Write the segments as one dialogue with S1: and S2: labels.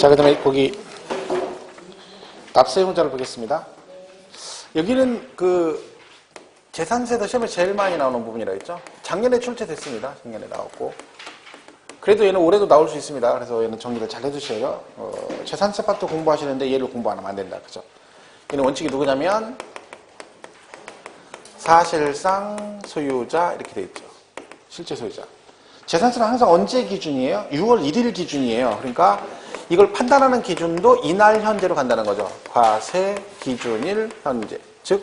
S1: 자, 그 다음에 거기 납세 의무자를 보겠습니다. 여기는 그 재산세도 시험에 제일 많이 나오는 부분이라 했죠. 작년에 출제됐습니다. 작년에 나왔고. 그래도 얘는 올해도 나올 수 있습니다. 그래서 얘는 정리를 잘 해두셔요. 재산세 파트 공부하시는데 얘를 공부 안 하면 안 된다. 그죠? 얘는 원칙이 누구냐면 사실상 소유자 이렇게 돼 있죠. 실제 소유자. 재산세는 항상 언제 기준이에요? 6월 1일 기준이에요. 그러니까 이걸 판단하는 기준도 이날 현재로 간다는 거죠. 과세 기준일 현재. 즉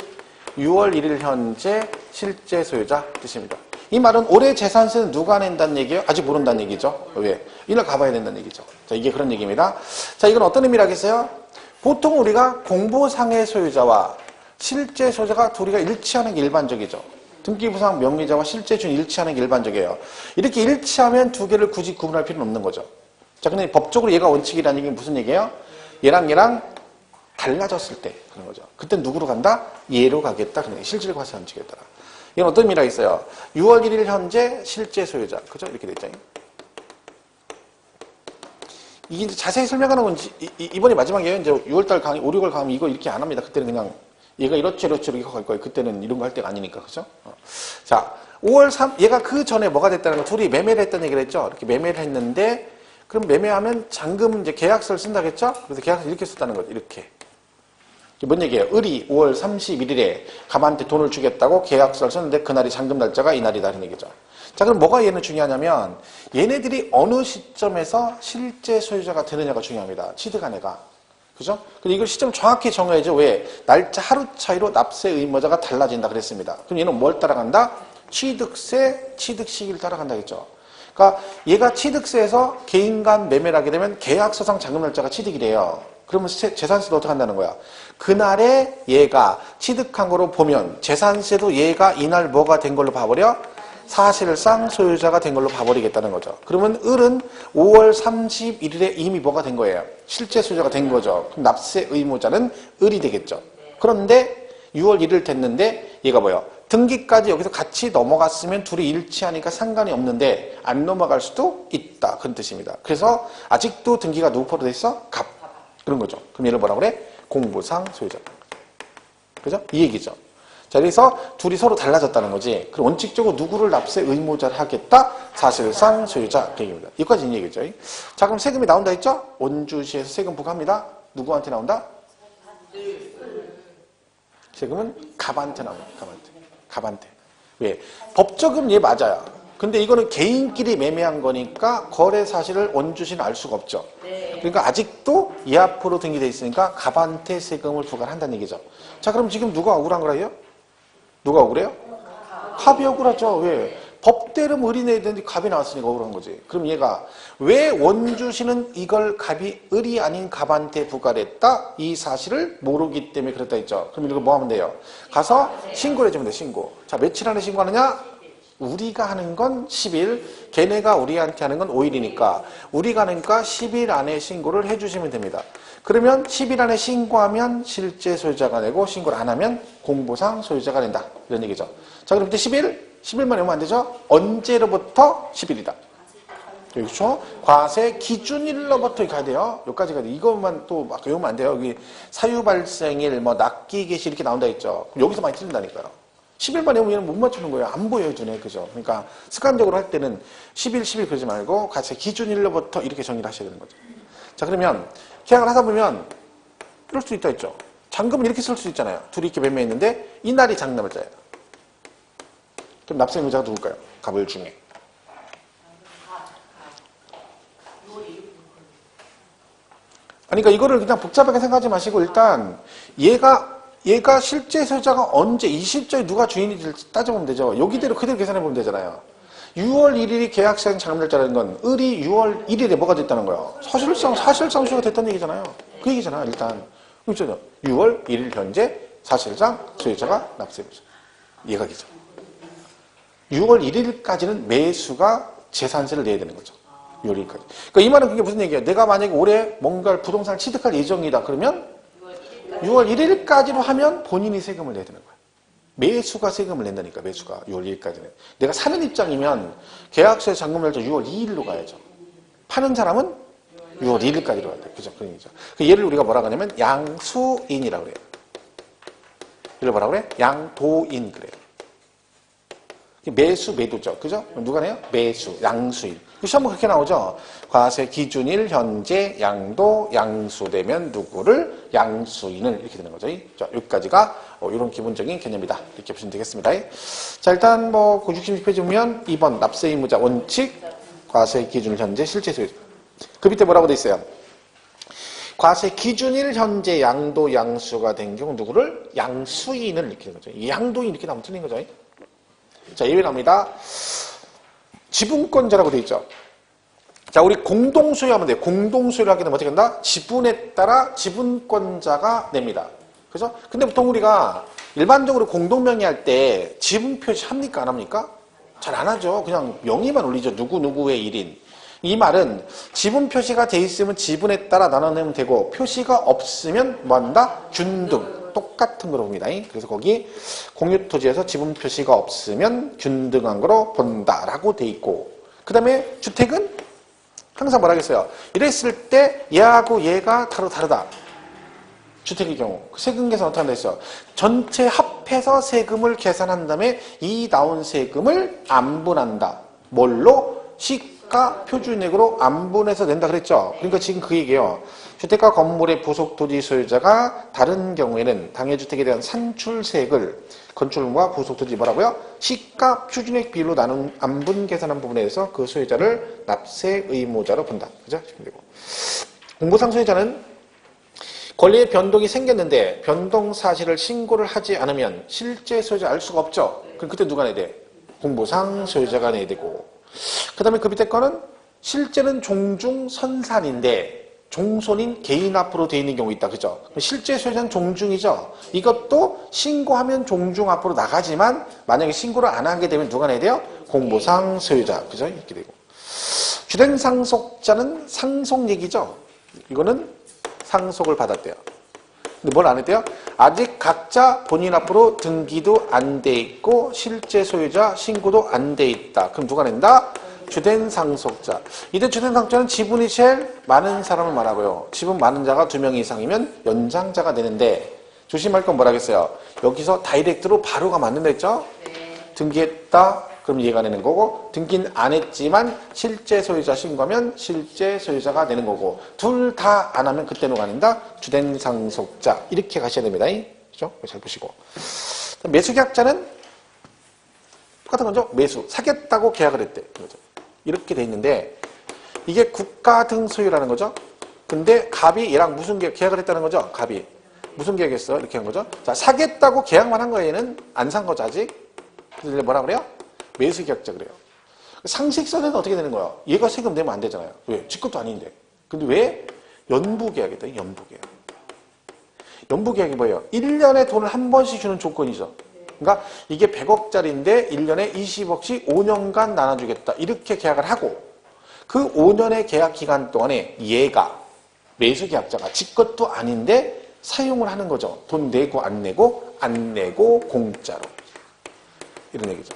S1: 6월 1일 현재 실제 소유자 뜻입니다. 이 말은 올해 재산세는 누가 낸다는 얘기예요? 아직 모른다는 얘기죠. 왜? 이날 가봐야 된다는 얘기죠. 자, 이게 그런 얘기입니다. 자, 이건 어떤 의미라겠어요? 보통 우리가 공보상의 소유자와 실제 소유자가 둘이가 일치하는 게 일반적이죠. 등기부상 명의자와 실제 주인 일치하는 게 일반적이에요. 이렇게 일치하면 두 개를 굳이 구분할 필요는 없는 거죠. 자, 근데 법적으로 얘가 원칙이라는 얘기는 무슨 얘기예요? 얘랑 달라졌을 때 그런 거죠. 그때 누구로 간다? 얘로 가겠다. 그런 실질 과세 원칙에 따라. 이건 어떤 의미가 있어요? 6월 1일 현재 실제 소유자. 그죠? 이렇게 돼 있잖아요. 이게 이제 자세히 설명하는 건 이번이 마지막이에요. 이제 6월달 강의, 5, 6월 강의 이거 이렇게 안 합니다. 그때는 그냥 얘가 이렇지 이렇게 갈 거예요. 그때는 이런 거 할 때가 아니니까. 그죠? 자, 5월 3, 얘가 그 전에 뭐가 됐다는 거, 둘이 매매를 했다는 얘기를 했죠? 이렇게 매매를 했는데, 그럼 매매하면 잔금 이제 계약서를 쓴다겠죠? 그래서 계약서 이렇게 썼다는 거죠. 이렇게. 뭔 얘기예요? 을이 5월 31일에 가만한테 돈을 주겠다고 계약서를 썼는데 그날이 잔금 날짜가 이날이다. 이런 얘기죠. 자, 그럼 뭐가 얘는 중요하냐면 얘네들이 어느 시점에서 실제 소유자가 되느냐가 중요합니다. 취득한 애가. 그죠? 근데 이걸 시점 정확히 정해야죠. 왜? 날짜 하루 차이로 납세 의무자가 달라진다 그랬습니다. 그럼 얘는 뭘 따라간다? 취득세, 취득 시기를 따라간다겠죠. 그러니까 얘가 취득세에서 개인 간 매매를 하게 되면 계약서상 잔금 날짜가 취득이래요. 그러면 재산세도 어떻게 한다는 거야? 그날에 얘가 취득한 거로 보면 재산세도 얘가 이날 뭐가 된 걸로 봐버려? 사실상 소유자가 된 걸로 봐버리겠다는 거죠. 그러면 을은 5월 31일에 이미 뭐가 된 거예요? 실제 소유자가 된 거죠. 그럼 납세 의무자는 을이 되겠죠. 그런데 6월 1일 됐는데 얘가 뭐예요? 등기까지 여기서 같이 넘어갔으면 둘이 일치하니까 상관이 없는데 안 넘어갈 수도 있다. 그런 뜻입니다. 그래서 아직도 등기가 누구 포로 돼 있어? 갑. 그런 거죠. 그럼 얘를 뭐라 그래? 공보상 소유자. 그죠? 이 얘기죠. 자, 그래서 둘이 서로 달라졌다는 거지. 그럼 원칙적으로 누구를 납세 의무자를 하겠다? 사실상 소유자. 그 얘기입니다. 여기까지 이 얘기죠. 자, 그럼 세금이 나온다 했죠? 원주시에서 세금 부과합니다. 누구한테 나온다? 세금은 갑한테 나옵니다. 갑한테. 왜? 법적은 얘 맞아요. 근데 이거는 개인끼리 매매한 거니까 거래 사실을 원주시는 알 수가 없죠. 그러니까 아직도 이 앞으로 등기돼 있으니까 갑한테 세금을 부과를 한다는 얘기죠. 자, 그럼 지금 누가 억울한 거라요? 누가 억울해요? 갑이 억울하죠. 왜? 법대로 을이 내야 되는데 갑이 나왔으니까 억울한 거지. 그럼 얘가 왜 원주시는 이걸 갑이 을이 아닌 갑한테 부과를 했다? 이 사실을 모르기 때문에 그랬다 했죠. 그럼 이거 뭐 하면 돼요? 가서 신고를 해주면 돼. 신고. 자, 며칠 안에 신고하느냐? 우리가 하는 건 10일, 걔네가 우리한테 하는 건 5일이니까 우리가 하니까 10일 안에 신고를 해주시면 됩니다. 그러면 10일 안에 신고하면 실제 소유자가 되고 신고를 안 하면 공보상 소유자가 된다. 이런 얘기죠. 자, 그럼 그때 10일만 오면 안 되죠? 언제로부터 10일이다. 그렇죠? 과세 기준일로부터 가야 돼요. 여기까지 가야 돼. 이것만 또 막 외우면 안 돼요. 여기 사유 발생일, 뭐 납기 개시 이렇게 나온다 했죠. 여기서 많이 틀린다니까요. 10일만 외우면 얘는 못 맞추는 거예요. 안 보여요, 눈에. 그죠? 그러니까 습관적으로 할 때는 10일 그러지 말고 과세 기준일로부터 이렇게 정의를 하셔야 되는 거죠. 자, 그러면 계약을 하다 보면 이럴 수 있다 했죠. 잔금을 이렇게 쓸 수 있잖아요. 둘이 이렇게 매매했는데 이날이 잔금 날짜예요. 그럼 납세 의무자가 누굴까요? 갑을 중에. 그러니까 이거를 그냥 복잡하게 생각하지 마시고 일단 얘가 실제 소유자가 언제 이 시점에 누가 주인인지 따져보면 되죠. 여기대로 그대로 계산해보면 되잖아요. 6월 1일이 계약시장 잔금 날짜라는 건 을이 6월 1일에 뭐가 됐다는 거예요? 사실상 소유가 됐다는 얘기잖아요. 그 얘기잖아요. 일단 그렇죠. 6월 1일 현재 사실상 소유자가 납세의무자. 얘가 기죠. 6월 1일까지는 매수가 재산세를 내야 되는 거죠. 6월 1일까지. 그러니까 이 말은 그게 무슨 얘기예요? 내가 만약에 올해 뭔가를 부동산을 취득할 예정이다. 그러면 6월 1일까지로 하면 본인이 세금을 내야 되는 거예요. 매수가 세금을 낸다니까. 매수가 6월 1일까지는. 내가 사는 입장이면 계약서의 잔금 날짜 6월 2일로 가야죠. 파는 사람은 6월 1일까지로 가야 돼. 그죠? 그런 얘기죠. 그 얘를 우리가 뭐라고 하냐면 양수인이라고 그래요. 얘를 뭐라고 그래? 양도인 그래요. 매수, 매도죠. 그죠? 누가 내요? 매수, 양수인. 시험은 그렇게 나오죠. 과세 기준일, 현재, 양도, 양수되면 누구를? 양수인을 이렇게 되는 거죠. 자, 여기까지가 이런 기본적인 개념이다. 이렇게 보시면 되겠습니다. 자, 일단 뭐 66페이지 보면 2번 납세 의무자 원칙, 과세 기준일, 현재, 실제 소유. 그 밑에 뭐라고 돼 있어요? 과세 기준일, 현재, 양도, 양수가 된 경우 누구를? 양수인을 이렇게 되는 거죠. 이 양도인 이렇게 나오면 틀린 거죠. 자, 예외 나옵니다. 지분권자라고 되어 있죠. 자, 우리 공동소유하면 돼요. 공동소유를 하게 되면 어떻게 된다? 지분에 따라 지분권자가 냅니다. 그죠? 근데 보통 우리가 일반적으로 공동명의할 때 지분 표시 합니까? 안 합니까? 잘 안 하죠. 그냥 명의만 올리죠. 누구누구의 일인. 이 말은 지분 표시가 돼 있으면 지분에 따라 나눠내면 되고 표시가 없으면 뭐 한다? 균등. 똑같은 거로 봅니다. 그래서 거기 공유토지에서 지분 표시가 없으면 균등한 거로 본다라고 돼 있고 그 다음에 주택은 항상 뭐라 하겠어요? 이랬을 때 얘하고 얘가 다르다. 주택의 경우 세금 계산 어떻게 한다 했어요? 전체 합해서 세금을 계산한 다음에 이 나온 세금을 안분한다. 뭘로? 시가 표준액으로 안분해서 낸다 그랬죠? 그러니까 지금 그 얘기예요. 주택과 건물의 부속 토지 소유자가 다른 경우에는 당해주택에 대한 산출세액을 건축물과 부속 토지 뭐라고요? 시가 표준액 비율로 나눈 안분 계산한 부분에 대해서 그 소유자를 납세 의무자로 본다. 그죠? 공보상 소유자는 권리의 변동이 생겼는데 변동 사실을 신고를 하지 않으면 실제 소유자 알 수가 없죠. 그럼 그때 누가 내야 돼? 공보상 소유자가 내야 되고 그 다음에 그 밑에 거는 실제는 종중선산인데 종손인 개인 앞으로 되어 있는 경우 있다. 그죠? 실제 소유자는 종중이죠. 이것도 신고하면 종중 앞으로 나가지만 만약에 신고를 안 하게 되면 누가 내야 돼요? 공보상 소유자. 그죠? 이렇게 되고. 주된 상속자는 상속 얘기죠. 이거는 상속을 받았대요. 근데 뭘 안 했대요? 아직 각자 본인 앞으로 등기도 안 돼 있고 실제 소유자 신고도 안 돼 있다. 그럼 누가 낸다? 주된 상속자. 이때 주된 상속자는 지분이 제일 많은 사람을 말하고요. 지분 많은 자가 2명 이상이면 연장자가 되는데 조심할 건 뭐라겠어요? 여기서 다이렉트로 바로가 맞는다 했죠? 네. 등기했다. 그럼 얘가 내는 거고 등기는 안 했지만 실제 소유자 신고하면 실제 소유자가 내는 거고 둘 다 안 하면 그때 누가 낸다? 주된 상속자. 이렇게 가셔야 됩니다. 그죠? 잘 보시고. 매수계약자는 똑같은 거죠? 매수. 사겠다고 계약을 했대. 그죠? 이렇게 돼 있는데 이게 국가 등 소유라는 거죠. 근데 갑이 얘랑 무슨 계약을 했다는 거죠. 갑이 무슨 계약했어? 이렇게 한 거죠. 자, 사겠다고 계약만 한 거야. 얘는 안 산 거죠 아직. 그래서 뭐라 그래요? 매수 계약자 그래요. 상식선에는 어떻게 되는 거야? 얘가 세금 내면 안 되잖아요. 왜? 지 것도 아닌데. 근데 왜? 연부 계약이다. 연부 계약. 연부 계약이 뭐예요? 1년에 돈을 한 번씩 주는 조건이죠. 그러니까 이게 100억짜리인데 1년에 20억씩 5년간 나눠주겠다. 이렇게 계약을 하고 그 5년의 계약 기간 동안에 얘가 매수 계약자가 지 것도 아닌데 사용을 하는 거죠. 돈 내고 안 내고 안 내고 공짜로. 이런 얘기죠.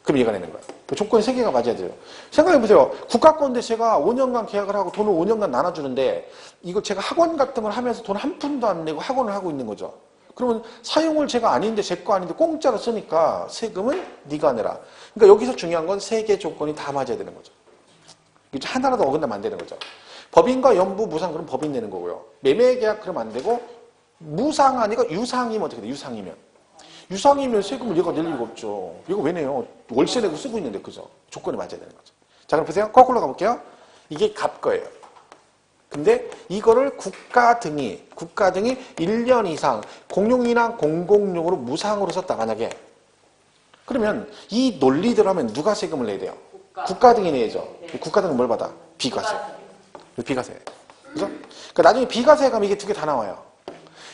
S1: 그럼 얘가 내는 거야. 그 조건이 3개가 맞아야 돼요. 생각해보세요. 국가 건데 제가 5년간 계약을 하고 돈을 5년간 나눠주는데 이거 제가 학원 같은 걸 하면서 돈 한 푼도 안 내고 학원을 하고 있는 거죠. 그러면 사용을 제가 아닌데 제 거 아닌데 공짜로 쓰니까 세금은 네가 내라. 그러니까 여기서 중요한 건 3개 조건이 다 맞아야 되는 거죠. 하나라도 어긋나면 안 되는 거죠. 법인과 연부, 무상 그럼 법인 내는 거고요. 매매 계약 그러면 안 되고 무상 아니고 유상이면 어떻게 돼? 유상이면. 유상이면 세금을 얘가 낼 리가 없죠. 이거 왜 내요? 월세 내고 쓰고 있는데 그죠? 조건이 맞아야 되는 거죠. 자 그럼 보세요. 거꾸로 가볼게요. 이게 갑 거예요. 근데 이거를 국가 등이 1년 이상 공용이나 공공용으로 무상으로 썼다 만약에 그러면 이 논리대로 하면 누가 세금을 내야 돼요? 국가 등이 내야죠. 네. 국가 등은 뭘 받아? 비과세. 비과세. 그죠? 그러니까 나중에 비과세 가면 이게 2개 다 나와요.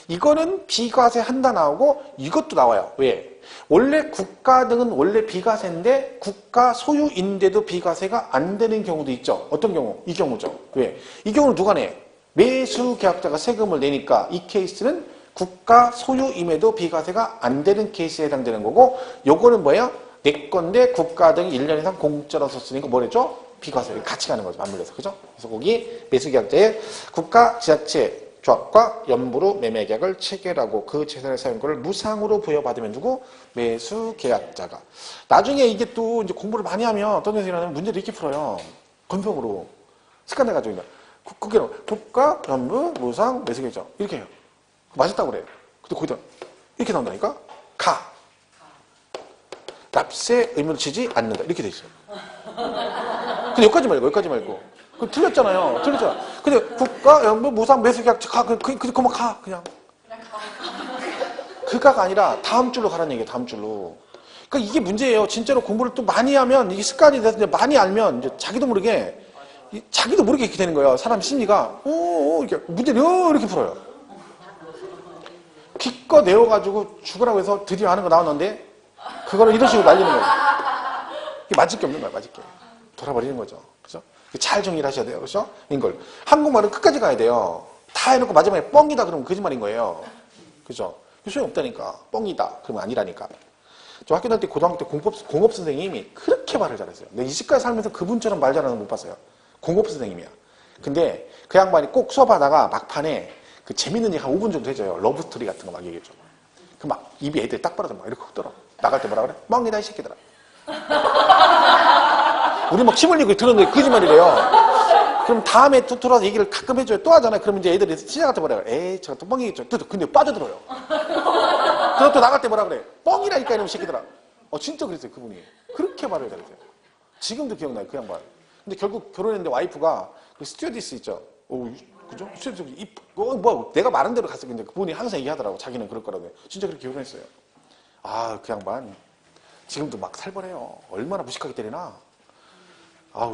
S1: 이거는 비과세 한다 나오고 이것도 나와요. 왜? 원래 국가 등은 원래 비과세인데 국가 소유인데도 비과세가 안 되는 경우도 있죠. 어떤 경우? 이 경우죠. 왜? 이 경우는 누가 내? 매수 계약자가 세금을 내니까 이 케이스는 국가 소유임에도 비과세가 안 되는 케이스에 해당되는 거고 요거는 뭐예요? 내 건데 국가 등이 1년 이상 공짜로 썼으니까 뭐랬죠? 비과세 같이 가는 거죠. 맞물려서. 그죠? 그래서 거기 매수계약자의 국가, 지자체, 조합과 연부로 매매계약을 체결하고 그 재산의 사용권을 무상으로 부여받으면 누구? 매수계약자가. 나중에 이게 또 이제 공부를 많이 하면 어떤 선생님이 문제를 이렇게 풀어요. 건성으로. 습관돼가지고 그냥. 그게 국가, 연부, 무상, 매수계약자. 이렇게 해요. 맞았다고 그래. 근데 거기다 이렇게 나온다니까? 가. 납세 의무를 지지 않는다. 이렇게 돼 있어요. 근데 여기까지 말고. 그 틀렸잖아요. 틀렸잖아. 근데 국가, 연부, 무상, 매수계약자 가. 그만 가. 그냥. 그가가 아니라 다음 줄로 가라는 얘기예요. 다음 줄로. 그러니까 이게 문제예요. 진짜로 공부를 또 많이 하면 이게 습관이 돼서 많이 알면 이제 자기도 모르게 이렇게 되는 거예요. 사람 심리가. 이렇게 문제를 이렇게 풀어요. 기껏 내워가지고 죽으라고 해서 드디어 하는 거 나왔는데 그거를 이런 식으로 날리는 거예요. 이게 맞을 게 없는 거야. 맞을 게. 돌아버리는 거죠. 그죠? 잘 정리를 하셔야 돼요. 그죠? 이걸. 한국말은 끝까지 가야 돼요. 다 해놓고 마지막에 뻥이다 그러면 거짓말인 거예요. 그죠? 소용없다니까. 뻥이다. 그러면 아니라니까. 저 학교 다닐 때 고등학교 때 공업 선생님이 그렇게 말을 잘했어요. 내 이집까지 살면서 그분처럼 말 잘하는 거 못 봤어요. 공업 선생님이야. 근데 그 양반이 꼭 수업하다가 막판에 그 재밌는 얘기 한 5분 정도 해줘요. 러브스토리 같은 거 막 얘기해줘. 그 막 입이 애들 딱 벌어져 막 이렇게 흑더라. 나갈 때 뭐라 그래? 멍이다 이 새끼들아. 우리 막 침 흘리고 들었는데 거짓말이래요. 그럼 다음에 또 돌아서 얘기를 가끔 해줘요. 또 하잖아요. 그러면 이제 애들이 시작할 때 뭐라 그래? 에이 제가 또 뻥이겠죠. 근데 빠져들어요. 그럼 또 나갈 때 뭐라 그래? 뻥이라니까 이놈 새끼들아. 진짜 그랬어요 그분이. 그렇게 말을 잘했어요. 지금도 기억나요 그 양반. 근데 결국 결혼했는데 와이프가 그 스튜어디스 있죠. 그죠? 스튜어디스 내가 말한 대로 갔을 텐데 그분이 항상 얘기하더라고. 자기는 그럴 거라고. 진짜 그렇게 결혼했어요. 그 양반 지금도 막 살벌해요. 얼마나 무식하게 때리나.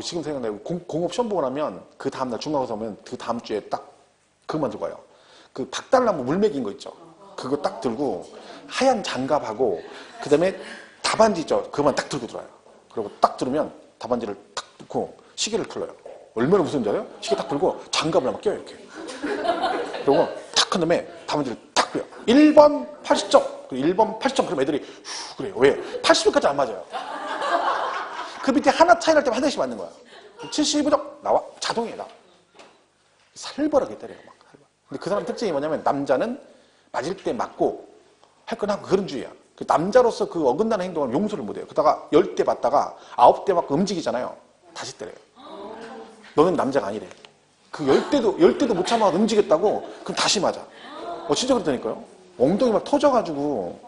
S1: 지금 생각나요. 공업 시험 보고 나면 그 다음날 중간고사 오면 그 다음 주에 딱 그것만 들고 와요. 그 박달나무 물맥인 거 있죠. 그거 딱 들고 하얀 장갑하고 그 다음에 답안지 있죠. 그것만 딱 들고 들어와요. 그리고 딱 들으면 답안지를 딱 넣고 시계를 틀어요. 얼마나 무서운지 알아요? 시계 딱 들고 장갑을 한번 껴요 이렇게. 그리고 탁 한 다음에 답안지를 딱 껴요. 1번 80점. 1번 80점. 그럼 애들이 그래요. 왜? 80점까지 안 맞아요. 그 밑에 하나 차이 날 때만 한 대씩 맞는 거야. 75점 나와. 자동이에요. 나와. 살벌하게 때려요. 막. 근데 그 사람 특징이 뭐냐면 남자는 맞을 때 맞고 할 건 하고 그런 주의야. 그 남자로서 그 어긋나는 행동을 용서를 못해요. 그러다가 10대 맞다가 9대 맞고 움직이잖아요. 다시 때려요. 너는 남자가 아니래. 그 10대도 못 참아 움직였다고 그럼 다시 맞아. 진짜 그렇다니까요. 엉덩이 막 터져가지고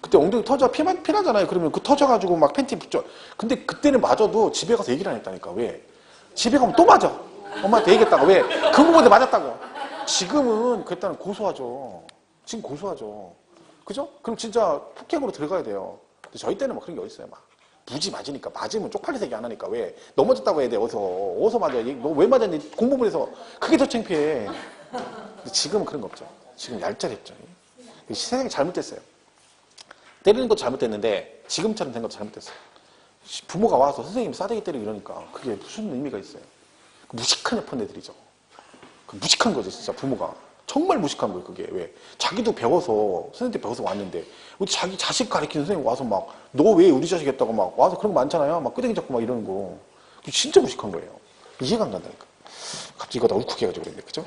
S1: 그때 엉덩이 터져 피나잖아요. 그러면 그 터져가지고 막 팬티 붙죠. 근데 그때는 맞아도 집에 가서 얘기를 안 했다니까. 왜? 집에 가면 또 맞아. 엄마한테 얘기했다가 왜? 그 부분에 맞았다고. 지금은 그랬다는 고소하죠. 지금 고소하죠. 그죠? 그럼 진짜 폭행으로 들어가야 돼요. 근데 저희 때는 막 그런 게 어딨어요. 막 무지 맞으니까 맞으면 쪽팔려서 얘기 안 하니까 왜? 넘어졌다고 해야 돼. 어디서 맞아. 너 왜 맞았니? 공부문에서 그게 더 창피해. 근데 지금은 그런 거 없죠. 지금 얄짤했죠. 세상이 잘못됐어요. 때리는 것도 잘못됐는데 지금처럼 된 것도 잘못됐어요. 부모가 와서 선생님이 싸대기 때리고 이러니까 그게 무슨 의미가 있어요. 무식한 여폰 애들이죠. 무식한 거죠 진짜 부모가. 정말 무식한 거예요 그게. 왜? 자기도 배워서 선생님한테 배워서 왔는데 우리 자기 자식 가르치는 선생님 와서 막 너 왜 우리 자식 했다고 막 와서 그런 거 많잖아요. 막 끄댕이 잡고 막 이러는 거. 진짜 무식한 거예요. 이해가 안 간다니까. 갑자기 이거 다 울컥해가지고 그랬는데 그죠?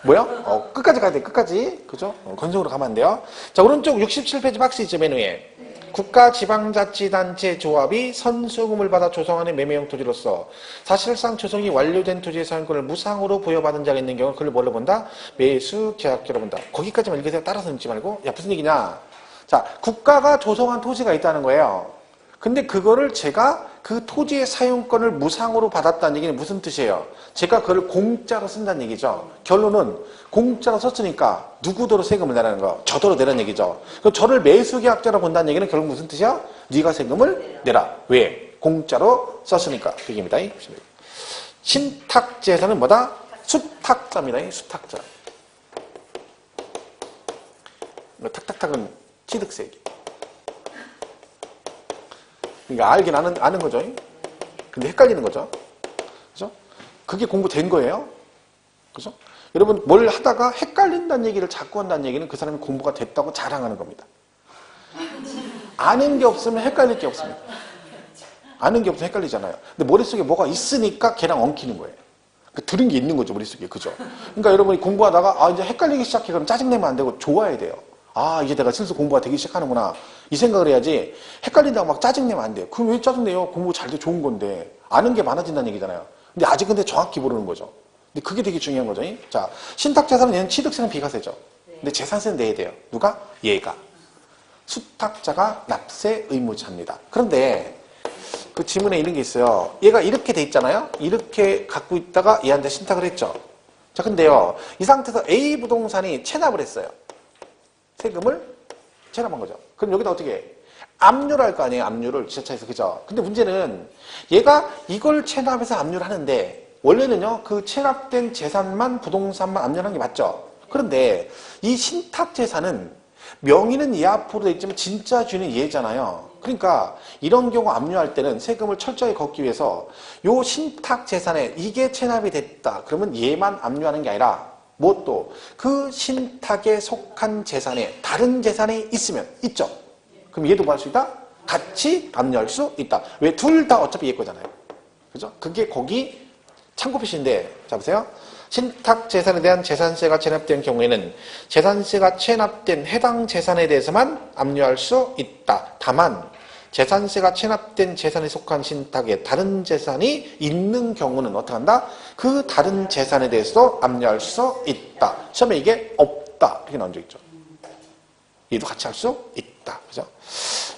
S1: 뭐야? 끝까지 가야 돼. 끝까지. 그죠? 건성으로 가면 안 돼요. 자 오른쪽 67페이지 박스 있죠 맨 위에. 국가 지방자치단체 조합이 선수금을 받아 조성하는 매매용 토지로서 사실상 조성이 완료된 토지의 사용권을 무상으로 부여받은 자가 있는 경우 그걸 뭘로 본다? 매수 계약자로 본다. 거기까지만 읽으세요. 따라서 읽지 말고. 야 무슨 얘기냐? 자 국가가 조성한 토지가 있다는 거예요. 근데 그거를 제가 그 토지의 사용권을 무상으로 받았다는 얘기는 무슨 뜻이에요? 제가 그걸 공짜로 쓴다는 얘기죠. 결론은 공짜로 썼으니까 누구더러 세금을 내라는 거, 저더러 내라는 얘기죠. 그럼 저를 매수계약자로 본다는 얘기는 결국 무슨 뜻이야? 네가 세금을 내라. 왜? 공짜로 썼으니까. 그 얘기입니다. 신탁제사는 뭐다? 수탁자입니다. 수탁자. 탁탁탁은 취득세. 그러니까 알긴 아는 거죠. 근데 헷갈리는 거죠. 그죠? 그게 공부된 거예요. 그죠? 여러분, 뭘 하다가 헷갈린다는 얘기를 자꾸 한다는 얘기는 그 사람이 공부가 됐다고 자랑하는 겁니다. 아는 게 없으면 헷갈릴 게 없습니다. 아는 게 없으면 헷갈리잖아요. 근데 머릿속에 뭐가 있으니까 걔랑 엉키는 거예요. 들은 게 있는 거죠, 머릿속에. 그죠? 그러니까 여러분이 공부하다가, 이제 헷갈리기 시작해. 그럼 짜증내면 안 되고, 좋아야 돼요. 이제 내가 슬슬 공부가 되기 시작하는구나. 이 생각을 해야지, 헷갈린다고 막 짜증내면 안 돼요. 그럼 왜 짜증내요? 공부 잘 돼 좋은 건데. 아는 게 많아진다는 얘기잖아요. 근데 아직 근데 정확히 모르는 거죠. 근데 그게 되게 중요한 거죠. 자, 신탁재산은 얘는 취득세는 비과세죠. 근데 재산세는 내야 돼요. 누가? 얘가. 수탁자가 납세 의무자입니다. 그런데, 그 지문에 이런 게 있어요. 얘가 이렇게 돼 있잖아요. 이렇게 갖고 있다가 얘한테 신탁을 했죠. 자, 근데요. 이 상태에서 A 부동산이 체납을 했어요. 세금을 체납한 거죠. 그럼 여기다 어떻게 해? 압류를 할 거 아니에요. 압류를 지자체에서. 그죠? 근데 문제는 얘가 이걸 체납해서 압류를 하는데 원래는요. 그 체납된 재산만 부동산만 압류를 하는 게 맞죠. 그런데 이 신탁재산은 명의는 얘 앞으로 돼 있지만 진짜 주인은 얘잖아요. 그러니까 이런 경우 압류할 때는 세금을 철저히 걷기 위해서 요 신탁 재산에 이게 체납이 됐다. 그러면 얘만 압류하는 게 아니라 뭐 또 그 신탁에 속한 재산에 다른 재산이 있으면 있죠. 그럼 얘도 뭐 할 수 있다? 같이 압류할 수 있다. 왜? 둘 다 어차피 얘 거잖아요. 그죠? 그게 거기 참고 표시인데 자 보세요. 신탁 재산에 대한 재산세가 체납된 경우에는 재산세가 체납된 해당 재산에 대해서만 압류할 수 있다. 다만 재산세가 체납된 재산에 속한 신탁에 다른 재산이 있는 경우는 어떻게 한다? 그 다른 재산에 대해서도 압류할 수 있다. 시험에 이게 없다. 이렇게 나온 적 있죠. 얘도 같이 할 수 있다. 그죠?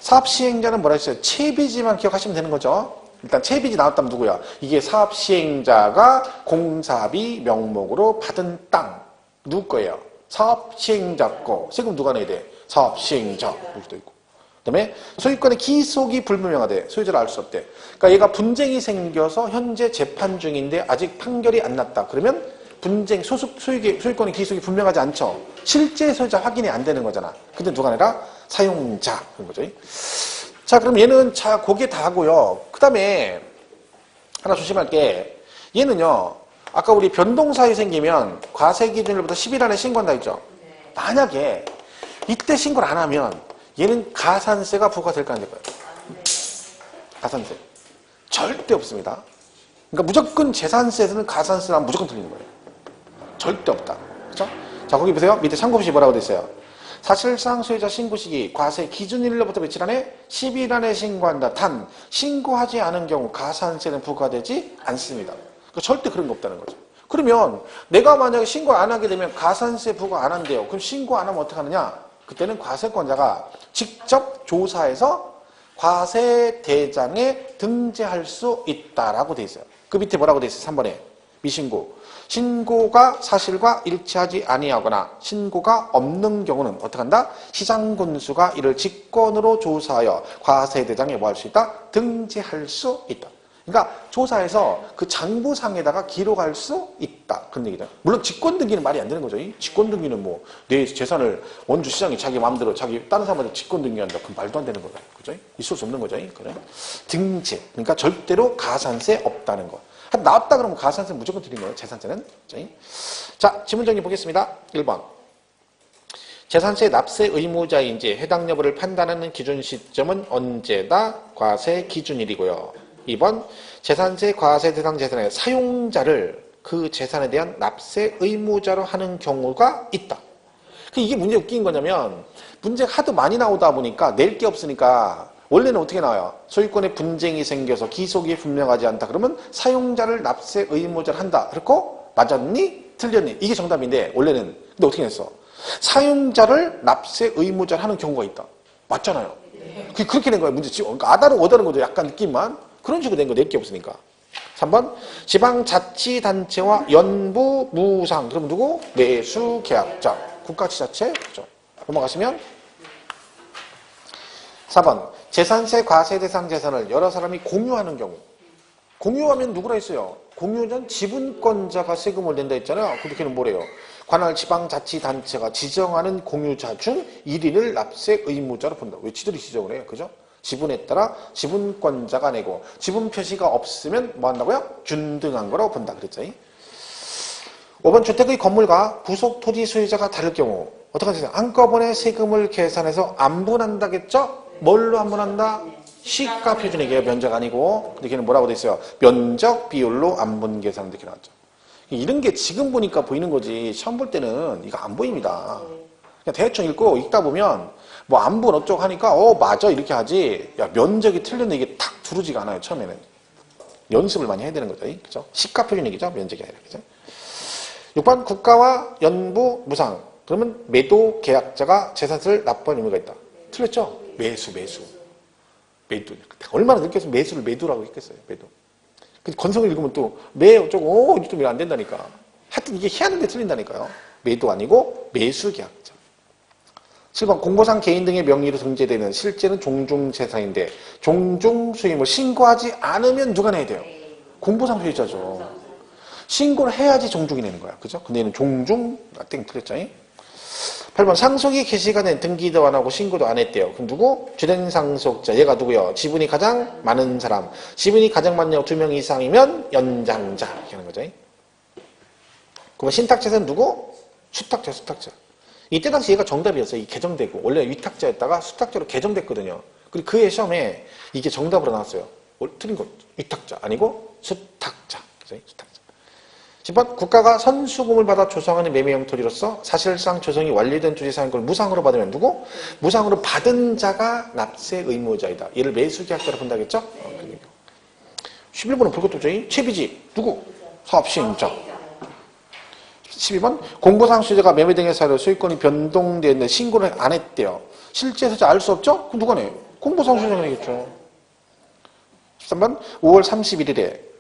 S1: 사업시행자는 뭐라 했어요? 채비지만 기억하시면 되는 거죠. 일단 채비지 나왔다면 누구야? 이게 사업시행자가 공사비 명목으로 받은 땅. 누구 거예요? 사업시행자 거. 세금 누가 내야 돼? 사업시행자. 여기도 있고. 그 다음에 소유권의 기속이 불분명하대. 소유자를 알 수 없대. 그러니까 얘가 분쟁이 생겨서 현재 재판 중인데 아직 판결이 안 났다. 그러면 분쟁, 소유권의 기속이 분명하지 않죠. 실제 소유자 확인이 안 되는 거잖아. 근데 누가 내라? 사용자. 그런 거죠. 자, 그럼 얘는 자, 그게 다 하고요. 그 다음에 하나 조심할 게 얘는요. 아까 우리 변동사유 생기면 과세 기준일부터 10일 안에 신고한다 했죠. 만약에 이때 신고를 안 하면 얘는 가산세가 부과될까 안 될까요? 가산세. 절대 없습니다. 그러니까 무조건 재산세에서는 가산세랑 무조건 틀리는 거예요. 절대 없다. 그렇죠? 자, 거기 보세요. 밑에 참고표시 뭐라고 돼 있어요? 사실상 소유자 신고 시기 과세 기준일로부터 며칠 안에 10일 안에 신고한다. 단 신고하지 않은 경우 가산세는 부과되지 않습니다. 그러니까 절대 그런 거 없다는 거죠. 그러면 내가 만약에 신고 안 하게 되면 가산세 부과 안 한대요. 그럼 신고 안 하면 어떻게 하느냐? 그때는 과세권자가 직접 조사해서 과세대장에 등재할 수 있다라고 돼 있어요. 그 밑에 뭐라고 돼 있어요? 3번에 미신고. 신고가 사실과 일치하지 아니하거나 신고가 없는 경우는 어떻게 한다? 시장군수가 이를 직권으로 조사하여 과세대장에 뭐 할 수 있다? 등재할 수 있다. 그러니까 조사해서 그 장부상에다가 기록할 수 있다. 그런 얘기죠. 물론 직권등기는 말이 안 되는 거죠. 이 직권등기는 뭐 내 재산을 원주시장이 자기 마음대로 자기 다른 사람한테 직권등기한다. 그건 말도 안 되는 거죠. 그죠? 있을 수 없는 거죠. 그래? 등재. 그러니까 절대로 가산세 없다는 거. 나왔다 그러면 가산세 무조건 드린 거예요. 재산세는. 자, 지문 정리 보겠습니다. 1번. 재산세 납세 의무자인지 해당 여부를 판단하는 기준 시점은 언제다? 과세 기준일이고요. 2번. 재산세 과세 대상 재산의 사용자를 그 재산에 대한 납세 의무자로 하는 경우가 있다. 이게 문제 웃긴 거냐면 문제가 하도 많이 나오다 보니까 낼 게 없으니까 원래는 어떻게 나와요? 소유권에 분쟁이 생겨서 기속이 분명하지 않다. 그러면 사용자를 납세 의무자를 한다. 그렇고 맞았니? 틀렸니? 이게 정답인데 원래는. 근데 어떻게 했어? 사용자를 납세 의무자를 하는 경우가 있다. 맞잖아요. 그렇게 된 거예요. 문제지. 그러니까 아다르 어다른 거죠. 약간 느낌만. 그런 식으로 된 거 낼 게 없으니까. 3번 지방자치단체와 연부 무상. 그럼 누구? 매수계약자. 국가지자체. 그렇죠. 넘어가시면 4번 재산세 과세 대상 재산을 여러 사람이 공유하는 경우. 공유하면 누구라 했어요? 공유는 지분권자가 세금을 낸다 했잖아요. 그렇게는 뭐래요? 관할 지방자치단체가 지정하는 공유자 중 1인을 납세 의무자로 본다. 왜 지들이 지정을 해요? 그죠? 지분에 따라 지분권자가 내고 지분 표시가 없으면 뭐 한다고요? 균등한 거라고 본다. 그랬죠? 5번 주택의 건물과 부속 토지 소유자가 다를 경우 어떻게 하세요? 한꺼번에 세금을 계산해서 안분한다겠죠? 뭘로 안분한다? 시가 표준액이에요. 면적 아니고. 근데 걔는 뭐라고 돼 있어요? 면적 비율로 안분 계산 이렇게 나왔죠. 이런 게 지금 보니까 보이는 거지 시험 볼 때는 이거 안 보입니다. 그냥 대충 읽고 읽다 보면 뭐 안분 어쩌고 하니까 맞아 이렇게 하지. 야 면적이 틀렸는데 이게 탁 두르지가 않아요. 처음에는. 연습을 많이 해야 되는 거죠. 그죠? 시가 표준액이죠. 면적이 아니라. 그죠? 6번 국가와 연부 무상. 그러면 매도 계약자가 재산세를 납부할 의무가 있다. 틀렸죠? 매수. 매도. 얼마나 늦게서 매수를 매도라고 했겠어요. 매도. 건성을 읽으면 또 매 어쩌고 이것도 왜 안 된다니까. 하여튼 이게 희한한데 틀린다니까요. 매도 아니고 매수 계약자. 7번 공보상 개인 등의 명의로 등재되는 실제는 종중재산인데 종중수임을 신고하지 않으면 누가 내야 돼요? 공보상 소유자죠. 신고를 해야지 종중이 내는 거야. 그죠? 근데 얘는 종중 땡 틀렸죠? 8번 상속이 개시가 된 등기도 안 하고 신고도 안 했대요. 그럼 누구? 주된 상속자. 얘가 누구요? 지분이 가장 많은 사람. 지분이 가장 많은 2명 이상이면 연장자. 이렇게 하는 거죠. 그럼 신탁자는 누구? 수탁자. 이때 당시 얘가 정답이었어요. 이 개정되고. 원래 위탁자였다가 수탁자로 개정됐거든요. 그리고 그의 시험에 이게 정답으로 나왔어요. 틀린 거. 위탁자. 아니고 수탁자. 그죠? 수탁자. 10번 국가가 선수금을 받아 조성하는 매매형 토지로서 사실상 조성이 완료된 토지상인 걸 무상으로 받으면 누구? 무상으로 받은 자가 납세 의무자이다. 얘를 매수계약자로 본다겠죠? 11번은 볼 것도 없죠. 채비지 누구? 사업시행자. 12번 공보상 소유자가 매매 등의 사유로 소유권이 변동되는데 신고를 안 했대요. 실제 소유자 알 수 없죠? 그럼 누가 내? 공보상 소유자가 내겠죠. 13번 5월 31일에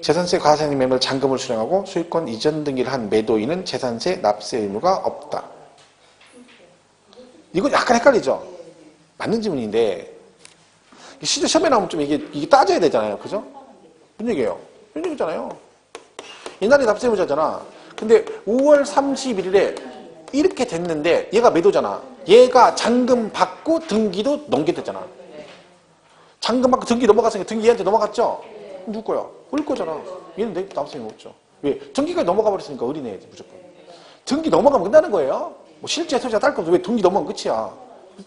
S1: 재산세 과세는 매물 잔금을 수령하고 소유권 이전 등기를 한 매도인은 재산세 납세 의무가 없다. 이거 약간 헷갈리죠? 맞는 질문인데 실제 시험에 나오면 좀 이게 따져야 되잖아요. 그죠? 무슨 얘기예요? 무슨 얘기잖아요. 옛날에 납세 의무자잖아. 근데 5월 31일에 이렇게 됐는데 얘가 매도잖아. 얘가 잔금 받고 등기도 넘겨댔잖아. 잔금 받고 등기 넘어갔으니까 등기 얘한테 넘어갔죠? 누구 거야? 우리 거잖아. 얘는 내 납세 의무 없죠. 왜? 등기까지 넘어가 버렸으니까 의리내야지 무조건. 등기 넘어가면 끝나는 거예요. 뭐 실제 소유자 딸 것도 왜 등기 넘어가면 끝이야.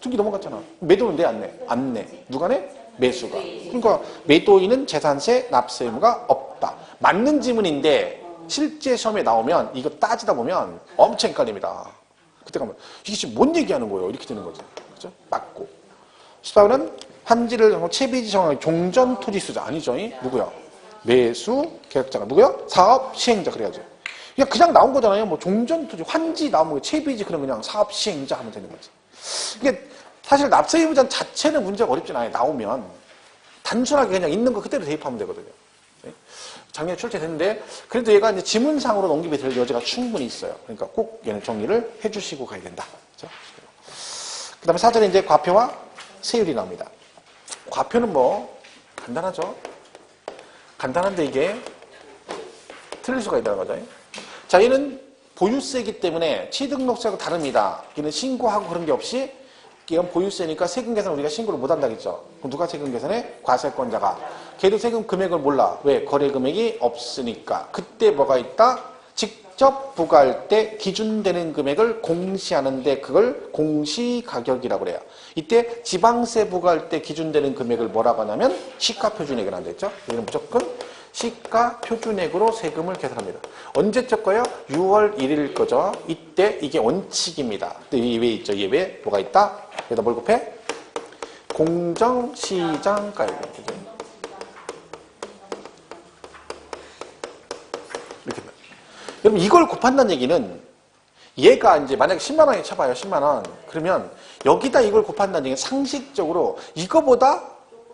S1: 등기 넘어갔잖아. 매도는 내 안 내? 안 내. 누가 내? 매수가. 그러니까 매도인은 재산세 납세 의무가 없다. 맞는 지문인데 실제 시험에 나오면 이거 따지다 보면 엄청 헷갈립니다. 그때 가면 이게 지금 뭔 얘기하는 거예요? 이렇게 되는 거죠. 그죠? 맞고. 14번은 환지를 채비지 정하기 종전 토지 수자 아니죠? 누구야? 매수 계약자가 누구야? 사업 시행자 그래야죠. 그냥 나온 거잖아요. 뭐 종전 토지 환지 나오면 채비지 그러면 그냥 사업 시행자 하면 되는 거지. 이게 사실 납세 의무자 자체는 문제가 어렵진 않아요. 나오면 단순하게 그냥 있는 거 그대로 대입하면 되거든요. 작년에 출제됐는데 그래도 얘가 이제 지문상으로 넘기게 될 여지가 충분히 있어요. 그러니까 꼭 얘는 정리를 해주시고 가야 된다. 그렇죠? 그 다음에 4절에 이제 과표와 세율이 나옵니다. 과표는 뭐 간단하죠. 간단한데 이게 틀릴 수가 있다는 거죠. 자, 얘는 보유세이기 때문에 취등록세하고 다릅니다. 얘는 신고하고 그런 게 없이 이건 보유세니까 세금 계산 우리가 신고를 못 한다겠죠. 그럼 누가 세금 계산해? 과세권자가. 걔도 세금 금액을 몰라. 왜? 거래 금액이 없으니까. 그때 뭐가 있다? 직접 부과할 때 기준되는 금액을 공시하는데 그걸 공시가격이라고 그래요. 이때 지방세 부과할 때 기준되는 금액을 뭐라고 하냐면 시가표준액이라고 한댔죠. 여기는 무조건 시가표준액으로 세금을 계산합니다. 언제적 거요? 6월 1일 거죠. 이때 이게 원칙입니다. 근데 이 왜 있죠? 얘 왜? 뭐가 있다? 여기다 뭘 곱해? 공정시장가액. 이렇게. 여러분 이걸 곱한다는 얘기는 얘가 이제 만약에 10만 원에 쳐봐요. 10만 원. 그러면 여기다 이걸 곱한다는 얘기는 상식적으로 이거보다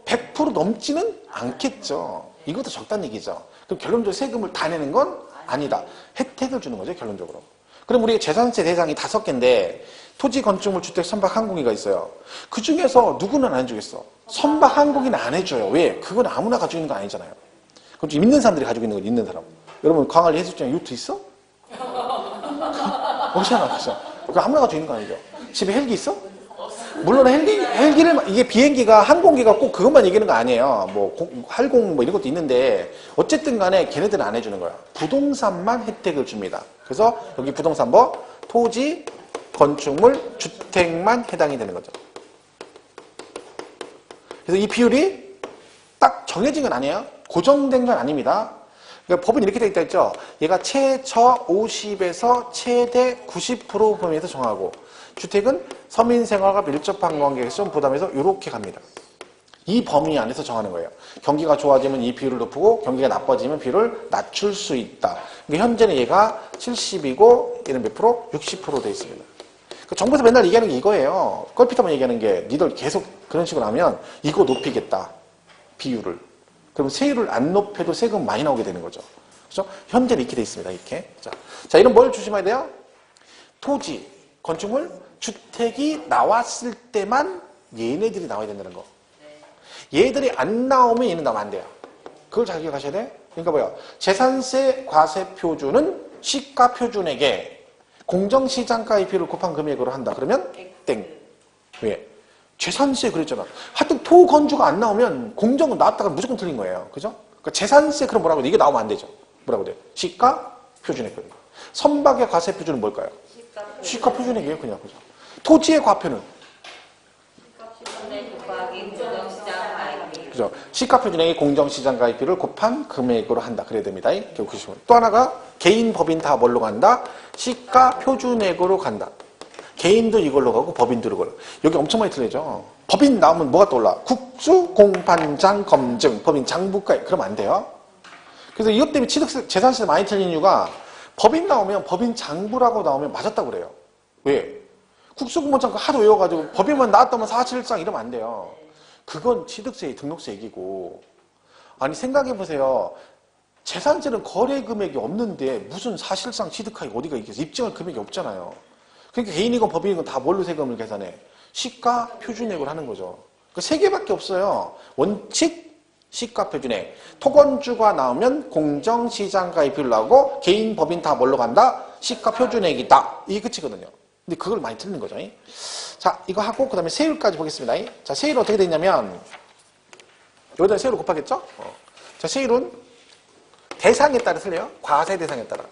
S1: 100% 넘지는 않겠죠. 이것도 적다는 얘기죠. 그럼 결론적으로 세금을 다 내는 건 아니다. 혜택을 주는 거죠. 결론적으로. 그럼 우리 재산세 대상이 5개인데 토지, 건축물, 주택, 선박, 항공기가 있어요. 그 중에서 누구는 안 해주겠어? 선박, 항공기는 안 해줘요. 왜? 그건 아무나 가지고 있는 거 아니잖아요. 그건 좀 있는 사람들이 가지고 있는 거 있는 사람. 여러분 광안리 해수욕장에 요트 있어? 없잖아. 그죠? 그거 아무나 가지고 있는 거 아니죠. 집에 헬기 있어? 물론 헬기를 이게 비행기가 항공기가 꼭 그것만 얘기하는 거 아니에요. 뭐 활공 뭐 이런 것도 있는데 어쨌든 간에 걔네들은 안 해주는 거야. 부동산만 혜택을 줍니다. 그래서 여기 부동산 뭐 토지, 건축물, 주택만 해당이 되는 거죠. 그래서 이 비율이 딱 정해진 건 아니에요. 고정된 건 아닙니다. 그러니까 법은 이렇게 돼 있다 했죠. 얘가 최저 50에서 최대 90% 범위에서 정하고 주택은 서민생활과 밀접한 관계에서 좀 부담해서 이렇게 갑니다. 이 범위 안에서 정하는 거예요. 경기가 좋아지면 이 비율을 높이고 경기가 나빠지면 비율을 낮출 수 있다. 그러니까 현재는 얘가 70이고 얘는 몇 프로? 60% 돼 있습니다. 그러니까 정부에서 맨날 얘기하는 게 이거예요. 껄핏하면 얘기하는 게 니들 계속 그런 식으로 하면 이거 높이겠다. 비율을. 그럼 세율을 안 높여도 세금 많이 나오게 되는 거죠. 그렇죠? 현재는 이렇게 돼 있습니다. 이렇게. 자, 이런 뭘 조심해야 돼요? 토지, 건축물, 주택이 나왔을 때만 얘네들이 나와야 된다는 거. 얘들이 안 나오면 얘는 나오면 안 돼요. 그걸 잘 기억하셔야 돼. 그러니까 뭐야? 재산세 과세 표준은 시가 표준액에 공정시장가의 비율을 곱한 금액으로 한다. 그러면 땡. 왜? 재산세 그랬잖아. 하여튼 토건주가 안 나오면 공정은 나왔다가 무조건 틀린 거예요. 그죠? 그러니까 재산세 그럼 뭐라고 돼? 이게 나오면 안 되죠. 뭐라고 돼? 시가 표준액. 선박의 과세 표준은 뭘까요? 시가 표준액이에요. 그냥. 그죠? 토지의 과표는? 그죠? 시가 표준액이 공정시장 가입비를 곱한 금액으로 한다. 그래야 됩니다. 또 하나가 개인, 법인 다 뭘로 간다? 시가 표준액으로 간다. 개인도 이걸로 가고 법인도 이걸로. 여기 엄청 많이 틀리죠. 법인 나오면 뭐가 떠올라? 국수, 공판장, 검증, 법인 장부가. 그러면 안 돼요. 그래서 이것 때문에 취득세, 재산세 많이 틀린 이유가 법인 나오면 법인 장부라고 나오면 맞았다고 그래요. 왜? 국수, 공판장 하도 외워가지고 법인만 나왔다면 사실상 이러면 안 돼요. 그건 취득세, 등록세 얘기고. 아니 생각해보세요. 재산세는 거래 금액이 없는데 무슨 사실상 취득하기 어디가 있겠어. 입증할 금액이 없잖아요. 그러니까 개인이건 법인이건 다 뭘로 세금을 계산해? 시가 표준액을 하는 거죠. 그 세 개밖에 없어요. 원칙, 시가 표준액. 토건주가 나오면 공정시장가의 비율 나오고 개인, 법인 다 뭘로 간다? 시가 표준액이다. 이게 끝이거든요. 근데 그걸 많이 틀린 거죠. 자, 이거 하고 그 다음에 세율까지 보겠습니다. 자, 세율은 어떻게 돼 있냐면 여기다 세율을 곱하겠죠? 자, 세율은 대상에 따라 틀려요. 과세 대상에 따라.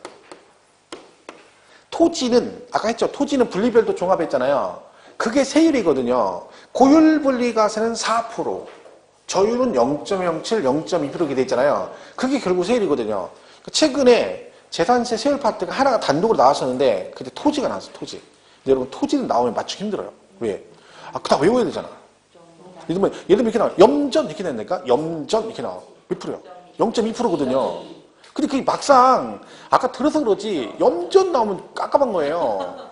S1: 토지는 아까 했죠. 토지는 분리별도 종합했잖아요. 그게 세율이거든요. 고율 분리과세는 4%, 저율은 0.07, 0.2% 이렇게 돼 있잖아요. 그게 결국 세율이거든요. 최근에 재산세 세율 파트가 하나가 단독으로 나왔었는데 그때 토지가 나왔어요. 토지. 근데 여러분 토지는 나오면 맞추기 힘들어요. 왜? 다 외워야 되잖아. 예를 들면 이렇게 나와. 염전 이렇게 된다니까? 염전 이렇게 나와. 몇 프로요? 0.2%거든요. 근데 그게 막상 아까 들어서 그러지 염전 나오면 깝깝한 거예요.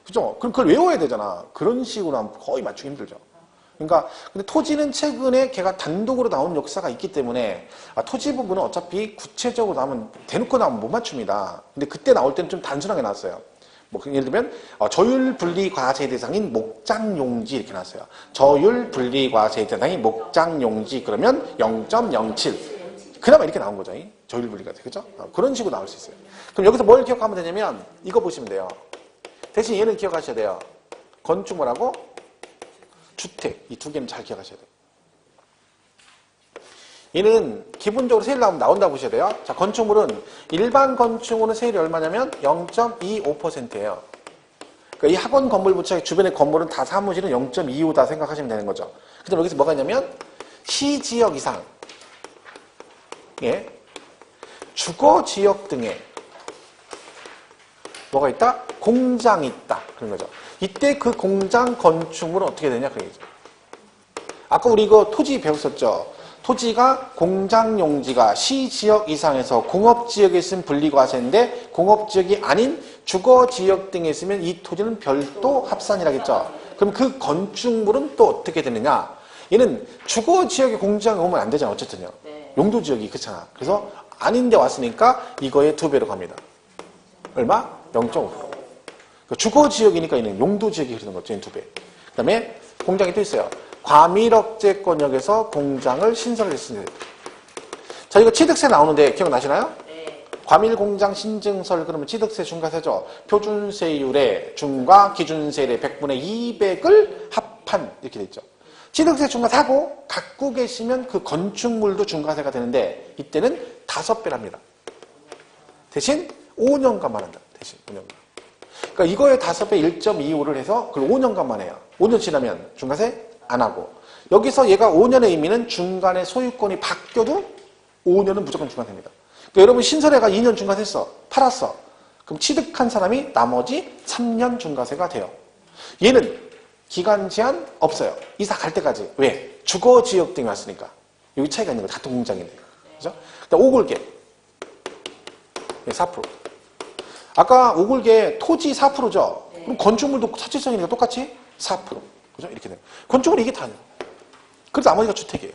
S1: 그죠? 그럼 그걸 외워야 되잖아. 그런 식으로 하면 거의 맞추기 힘들죠. 그러니까 근데 토지는 최근에 걔가 단독으로 나온 역사가 있기 때문에 토지 부분은 어차피 구체적으로 나오면 대놓고 나오면 못 맞춥니다. 근데 그때 나올 때는 좀 단순하게 나왔어요. 뭐 예를 들면 저율 분리 과세 대상인 목장용지 이렇게 나왔어요. 저율 분리 과세 대상인 목장용지 그러면 0.07. 그나마 이렇게 나온 거죠. 저율 분리 과세. 그죠? 그런 식으로 나올 수 있어요. 그럼 여기서 뭘 기억하면 되냐면 이거 보시면 돼요. 대신 얘는 기억하셔야 돼요. 건축물하고 주택 이 두 개는 잘 기억하셔야 돼요. 얘는 기본적으로 세율 나오면 나온다고 보셔야 돼요. 자, 건축물은 일반 건축물은 세율이 얼마냐면 0.25%예요. 그러니까 이 학원 건물 부착 주변의 건물은 다 사무실은 0.25다 생각하시면 되는 거죠. 그다음 여기서 뭐가 있냐면 시지역 이상 예, 주거 지역 등에 뭐가 있다? 공장이 있다. 그런 거죠. 이때 그 공장 건축물은 어떻게 되냐? 그 얘기죠. 아까 우리 이거 토지 배웠었죠. 토지가 공장용지가 시지역 이상에서 공업지역에 있으면 분리과세인데 공업지역이 아닌 주거지역 등에 있으면 이 토지는 별도 합산이라겠죠. 그럼 그 건축물은 또 어떻게 되느냐? 얘는 주거지역에 공장이 오면 안 되잖아. 어쨌든요. 용도지역이 그렇잖아. 그래서 아닌데 왔으니까 이거의 2배로 갑니다. 얼마? 0.5%. 주거지역이니까 얘는 용도지역이 흐르는 거죠. 2배. 그 다음에 공장이 또 있어요. 과밀억제권역에서 공장을 신설했습니다. 자, 이거 취득세 나오는데 기억나시나요? 네. 과밀공장 신증설 그러면 취득세 중과세죠. 표준세율의 중과 기준세율의 100분의 200을 합한 이렇게 돼 있죠. 취득세 중과사고 갖고 계시면 그 건축물도 중과세가 되는데 이때는 5배랍니다. 대신 5년간만 한다. 대신 5년간. 그러니까 이거에 5배 1.25를 해서 그걸 5년간만 해요. 5년 지나면 중과세 안 하고 여기서 얘가 5년의 의미는 중간에 소유권이 바뀌어도 5년은 무조건 중간됩니다. 그러니까 여러분 신설애가 2년 중간했어. 팔았어. 그럼 취득한 사람이 나머지 3년 중과세가 돼요. 얘는 기간 제한 없어요. 이사 갈 때까지. 왜? 주거지역 등이 왔으니까. 여기 차이가 있는 거예요. 같은 공장인데. 그죠? 그다음 오골계. 4%. 아까 오골계 토지 4%죠? 그럼 건축물도 사치성이니까 똑같이 4%. 그죠? 이렇게 돼요. 건축물이 이게 다예요. 그래서 나머지가 주택이에요.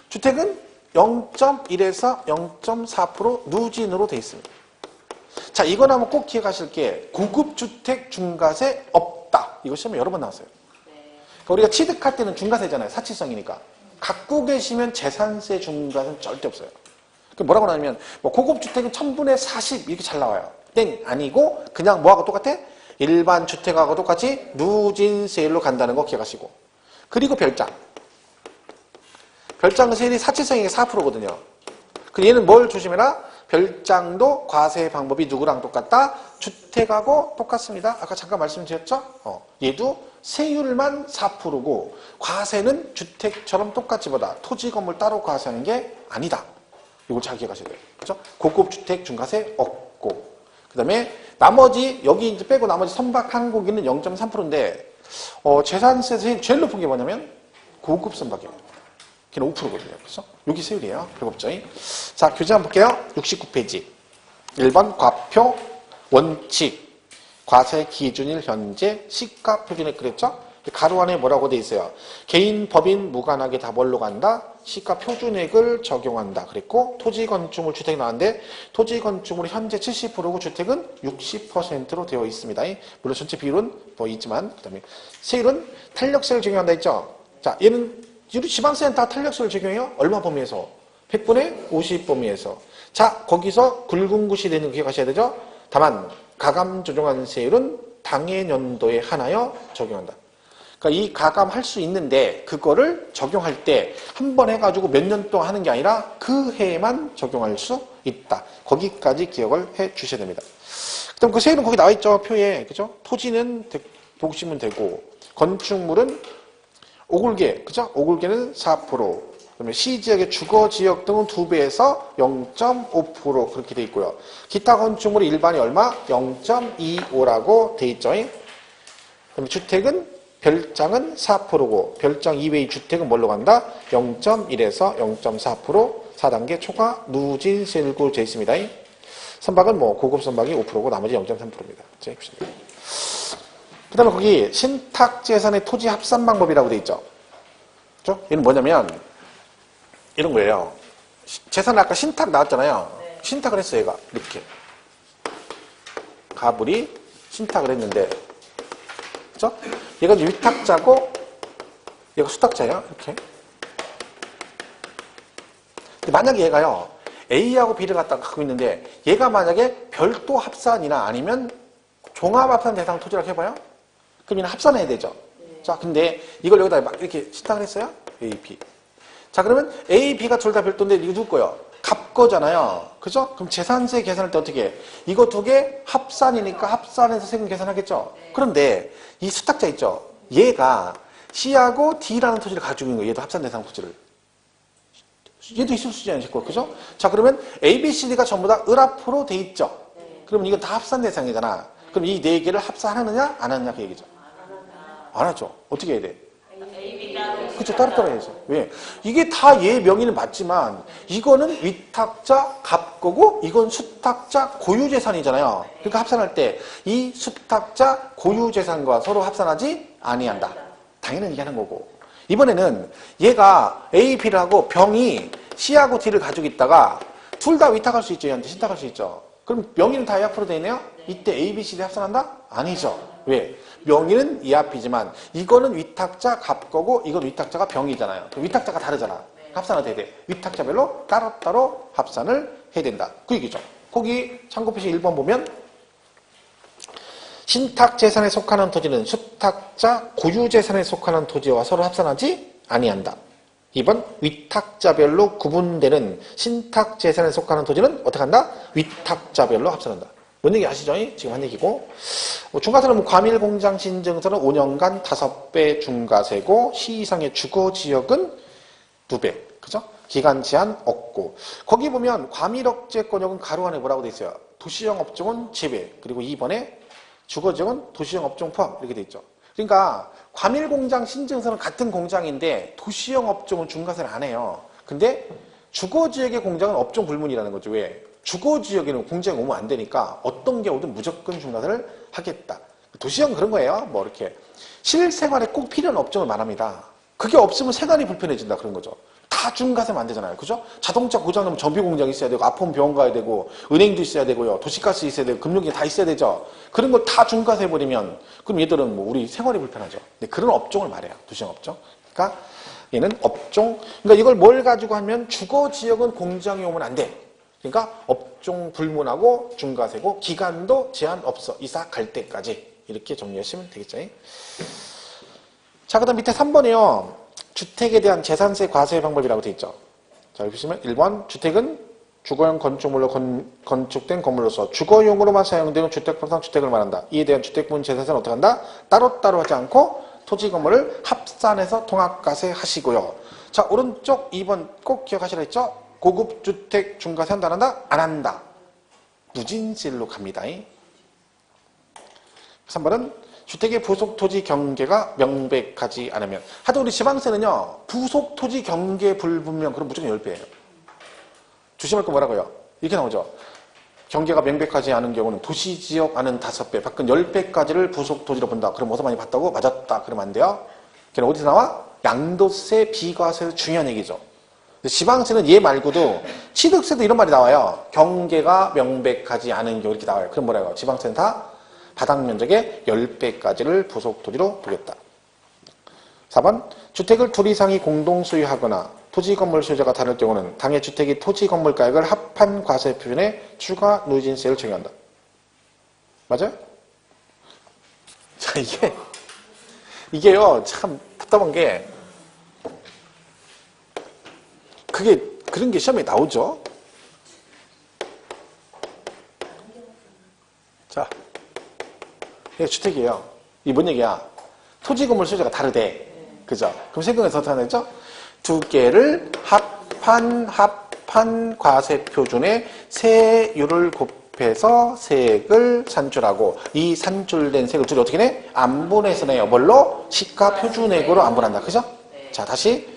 S1: 주택은 0.1에서 0.4% 누진으로 돼 있습니다. 자, 이건 한번 꼭 기억하실 게 고급주택 중과세 없다. 이거 시험에 여러 번 나왔어요. 그러니까 우리가 취득할 때는 중과세잖아요. 사치성이니까. 갖고 계시면 재산세 중과세는 절대 없어요. 뭐라고 하냐면 뭐 고급주택은 1000분의 40 이렇게 잘 나와요. 땡 아니고 그냥 뭐하고 똑같아? 일반 주택하고 똑같이 누진세율로 간다는 거 기억하시고. 그리고 별장. 별장 세율이 사치성이 4%거든요. 그 얘는 뭘 조심해라? 별장도 과세 방법이 누구랑 똑같다? 주택하고 똑같습니다. 아까 잠깐 말씀드렸죠? 얘도 세율만 4%고 과세는 주택처럼 똑같이 보다 토지 건물 따로 과세하는 게 아니다. 이걸 잘 기억하셔야 돼요. 그죠? 고급주택 중과세 없고. 그 다음에 나머지 여기 이제 빼고 나머지 선박 항공기는 0.3%인데 재산세 제일 높은 게 뭐냐면 고급 선박이에요. 걔는 5%거든요. 그래서 여기 세율이에요. 별겁죠. 자, 교재 한번 볼게요. 69페이지. 1번 과표 원칙 과세 기준일 현재 시가 표준액 그랬죠? 가로 안에 뭐라고 돼 있어요? 개인, 법인 무관하게 다 뭘로 간다? 시가 표준액을 적용한다. 그랬고 토지 건축물 주택이 나왔는데 토지 건축물이 현재 70%고 주택은 60%로 되어 있습니다. 물론 전체 비율은 뭐 있지만 그다음에 세율은 탄력세를 적용한다 했죠? 자, 얘는 지방세는 다 탄력세를 적용해요. 얼마 범위에서? 100분의 50 범위에서. 자, 거기서 굵은 굿이 되는 거 기억하셔야 되죠? 다만 가감 조정한 세율은 당해 연도에 하나여 적용한다. 그러니까 이 가감할 수 있는데 그거를 적용할 때 한 번 해가지고 몇 년 동안 하는 게 아니라 그 해에만 적용할 수 있다. 거기까지 기억을 해 주셔야 됩니다. 그럼 그 세율은 거기 나와 있죠. 표에. 그죠? 토지는 보시면 되고 건축물은 오골계, 그죠? 오골계는 4%, 그다음에 시지역의 주거지역 등은 2배에서 0.5% 그렇게 돼 있고요. 기타 건축물의 일반이 얼마? 0.25라고 돼 있죠. 그다음에 주택은 별장은 4%고 별장 이외의 주택은 뭘로 간다? 0.1에서 0.4% 4단계 초과 누진세율로 되어 있습니다. 선박은 뭐 고급 선박이 5%고 나머지 0.3%입니다. 그 다음에 거기 신탁재산의 토지 합산 방법이라고 돼 있죠. 그죠? 얘는 뭐냐면 이런 거예요. 재산 아까 신탁 나왔잖아요. 네. 신탁을 했어요. 얘가 이렇게 가불이 신탁을 했는데 그죠? 얘가 이제 위탁자고 얘가 수탁자예요. 이렇게. 근데 만약에 얘가요 A하고 B를 갖다 갖고 있는데 얘가 만약에 별도 합산이나 아니면 종합 합산 대상 토지라고 해봐요. 그럼 얘는 합산해야 되죠. 네. 자, 근데 이걸 여기다 막 이렇게 신탁을 했어요. A, B. 자, 그러면 A, B가 둘 다 별도인데 이거 누구 거요? 갑 거잖아요. 그죠? 그럼 재산세 계산할 때 어떻게 해? 이거 두 개 합산이니까 합산해서 세금 계산하겠죠? 네. 그런데 이 수탁자 있죠? 얘가 C하고 D라는 토지를 가지고 있는 거예요. 얘도 합산 대상 토지를. 얘도 있을 수 있지 않을까? 그죠? 자, 그러면 A, B, C, D가 전부 다 을 앞으로 돼 있죠? 네. 그러면 이건 다 합산 대상이잖아. 그럼 이 네 개를 합산하느냐, 안 하느냐 그 얘기죠. 안 하죠. 어떻게 해야 돼? 그쵸, 따로따로 해야죠. 왜? 이게 다 얘 명의는 맞지만 이거는 위탁자 갑거고 이건 수탁자 고유재산이잖아요. 그러니까 합산할 때 이 수탁자 고유재산과 서로 합산하지 아니한다. 당연히 얘기하는 거고. 이번에는 얘가 A, B를 하고 병이 C하고 D를 가지고 있다가 둘 다 위탁할 수 있죠. 얘한테 신탁할 수 있죠. 그럼 명의는 다 이 앞으로 돼 있네요? 이때 A, B, C, D 합산한다? 아니죠. 왜? 명의는 이 앞이지만 이거는 위탁자 갑거고 이건 위탁자가 병이잖아요. 위탁자가 다르잖아. 합산을 해야 돼. 위탁자별로 따로따로 합산을 해야 된다. 그 얘기죠. 거기 참고표시 1번 보면 신탁재산에 속하는 토지는 수탁자 고유재산에 속하는 토지와 서로 합산하지 아니한다. 2번 위탁자별로 구분되는 신탁재산에 속하는 토지는 어떻게 한다? 위탁자별로 합산한다. 뭔 얘기 아시죠? 지금 한 얘기고. 중과세는 과밀공장 신증서는 5년간 5배 중과세고 시 이상의 주거지역은 2배. 그죠? 기간 제한 없고. 거기 보면 과밀억제권역은 가로 안에 뭐라고 돼 있어요? 도시형 업종은 제외. 그리고 2번에 주거지역은 도시형 업종 포함. 이렇게 돼 있죠. 그러니까 과밀공장 신증서는 같은 공장인데 도시형 업종은 중과세를 안 해요. 근데 주거지역의 공장은 업종 불문이라는 거죠. 왜? 주거지역에는 공장이 오면 안 되니까 어떤 게 오든 무조건 중과세를 하겠다. 도시형 그런 거예요. 뭐 이렇게 실생활에 꼭 필요한 업종을 말합니다. 그게 없으면 생활이 불편해진다 그런 거죠. 다 중과세면 안 되잖아요. 그죠? 자동차 고장나면 정비공장 있어야 되고 아프면 병원 가야 되고 은행도 있어야 되고요. 도시가스 있어야 되고 금융기 다 있어야 되죠. 그런 걸 다 중과세 해버리면 그럼 얘들은 뭐 우리 생활이 불편하죠. 근데 그런 업종을 말해요. 도시형 업종. 그러니까 얘는 업종. 그러니까 이걸 뭘 가지고 하면 주거지역은 공장이 오면 안 돼. 그러니까 업종 불문하고 중과세고 기간도 제한 없어. 이사 갈 때까지. 이렇게 정리하시면 되겠죠. 자, 그 다음 밑에 3번이요. 주택에 대한 재산세 과세 방법이라고 되어 있죠. 자, 여기 보시면 1번 주택은 주거용 건축물로 건축된 건물로서 주거용으로만 사용되는 주택법상 주택을 말한다. 이에 대한 주택분 재산세는 어떻게 한다? 따로따로 하지 않고 토지 건물을 합산해서 통합과세 하시고요. 자, 오른쪽 2번 꼭 기억하시라 했죠? 고급 주택 중과세 한다 안 한다? 안 한다. 누진세로 갑니다. 3번은 주택의 부속 토지 경계가 명백하지 않으면. 하도 우리 지방세는요, 부속 토지 경계 불분명, 그럼 무조건 10배예요. 조심할 거 뭐라고요? 이렇게 나오죠. 경계가 명백하지 않은 경우는 도시지역 안은 5배, 밖은 10배까지를 부속 토지로 본다. 그럼 어디서 많이 봤다고? 맞았다. 그러면 안 돼요. 걔는 어디서 나와? 양도세, 비과세에서 중요한 얘기죠. 지방세는 얘 말고도 취득세도 이런 말이 나와요. 경계가 명백하지 않은 경우 이렇게 나와요. 그럼 뭐라고요? 지방세는 다 바닥 면적의 10배까지를 부속 토지로 보겠다. 4번 주택을 둘 이상이 공동 소유하거나 토지 건물 소유자가 다를 경우는 당해 주택이 토지 건물 가액을 합한 과세 표준에 추가 누진세를 적용한다. 맞아요? 자, 이게요 참 답답한 게 그런 게 시험에 나오죠. 자, 이게 주택이에요. 이게 뭔 얘기야? 토지 건물 소유자가 다르대. 그죠? 그럼 세금에서 어떻게 하죠? 두 개를 합한 과세 표준에 세율을 곱해서 세액을 산출하고 이 산출된 세액을 둘이 어떻게 내? 안분해서 내요. 뭘로? 시가 표준액으로 안분한다. 그죠? 자, 다시.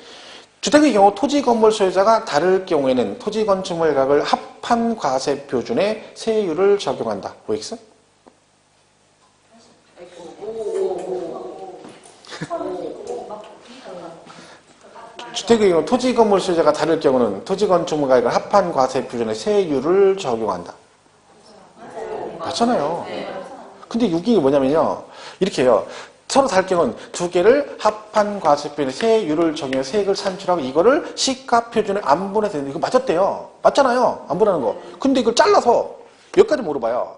S1: 주택의 경우 토지 건물 소유자가 다를 경우에는 토지 건축물 가격을 합한 과세 표준에 세율을 적용한다. OX? 주택의 경우 토지 건물 소유자가 다를 경우는 토지 건축물 가격을 합한 과세 표준에 세율을 적용한다. 맞잖아요. 근데 이게 뭐냐면요. 이렇게 해요. 서로 다를 경우는 두 개를 합한 과세 표준에 세율을 적용해서 세액을 산출하고 이거를 시가 표준에 안분해서 되는데 이거 맞았대요. 맞잖아요. 안분하는 거. 근데 이걸 잘라서 여기까지 물어봐요.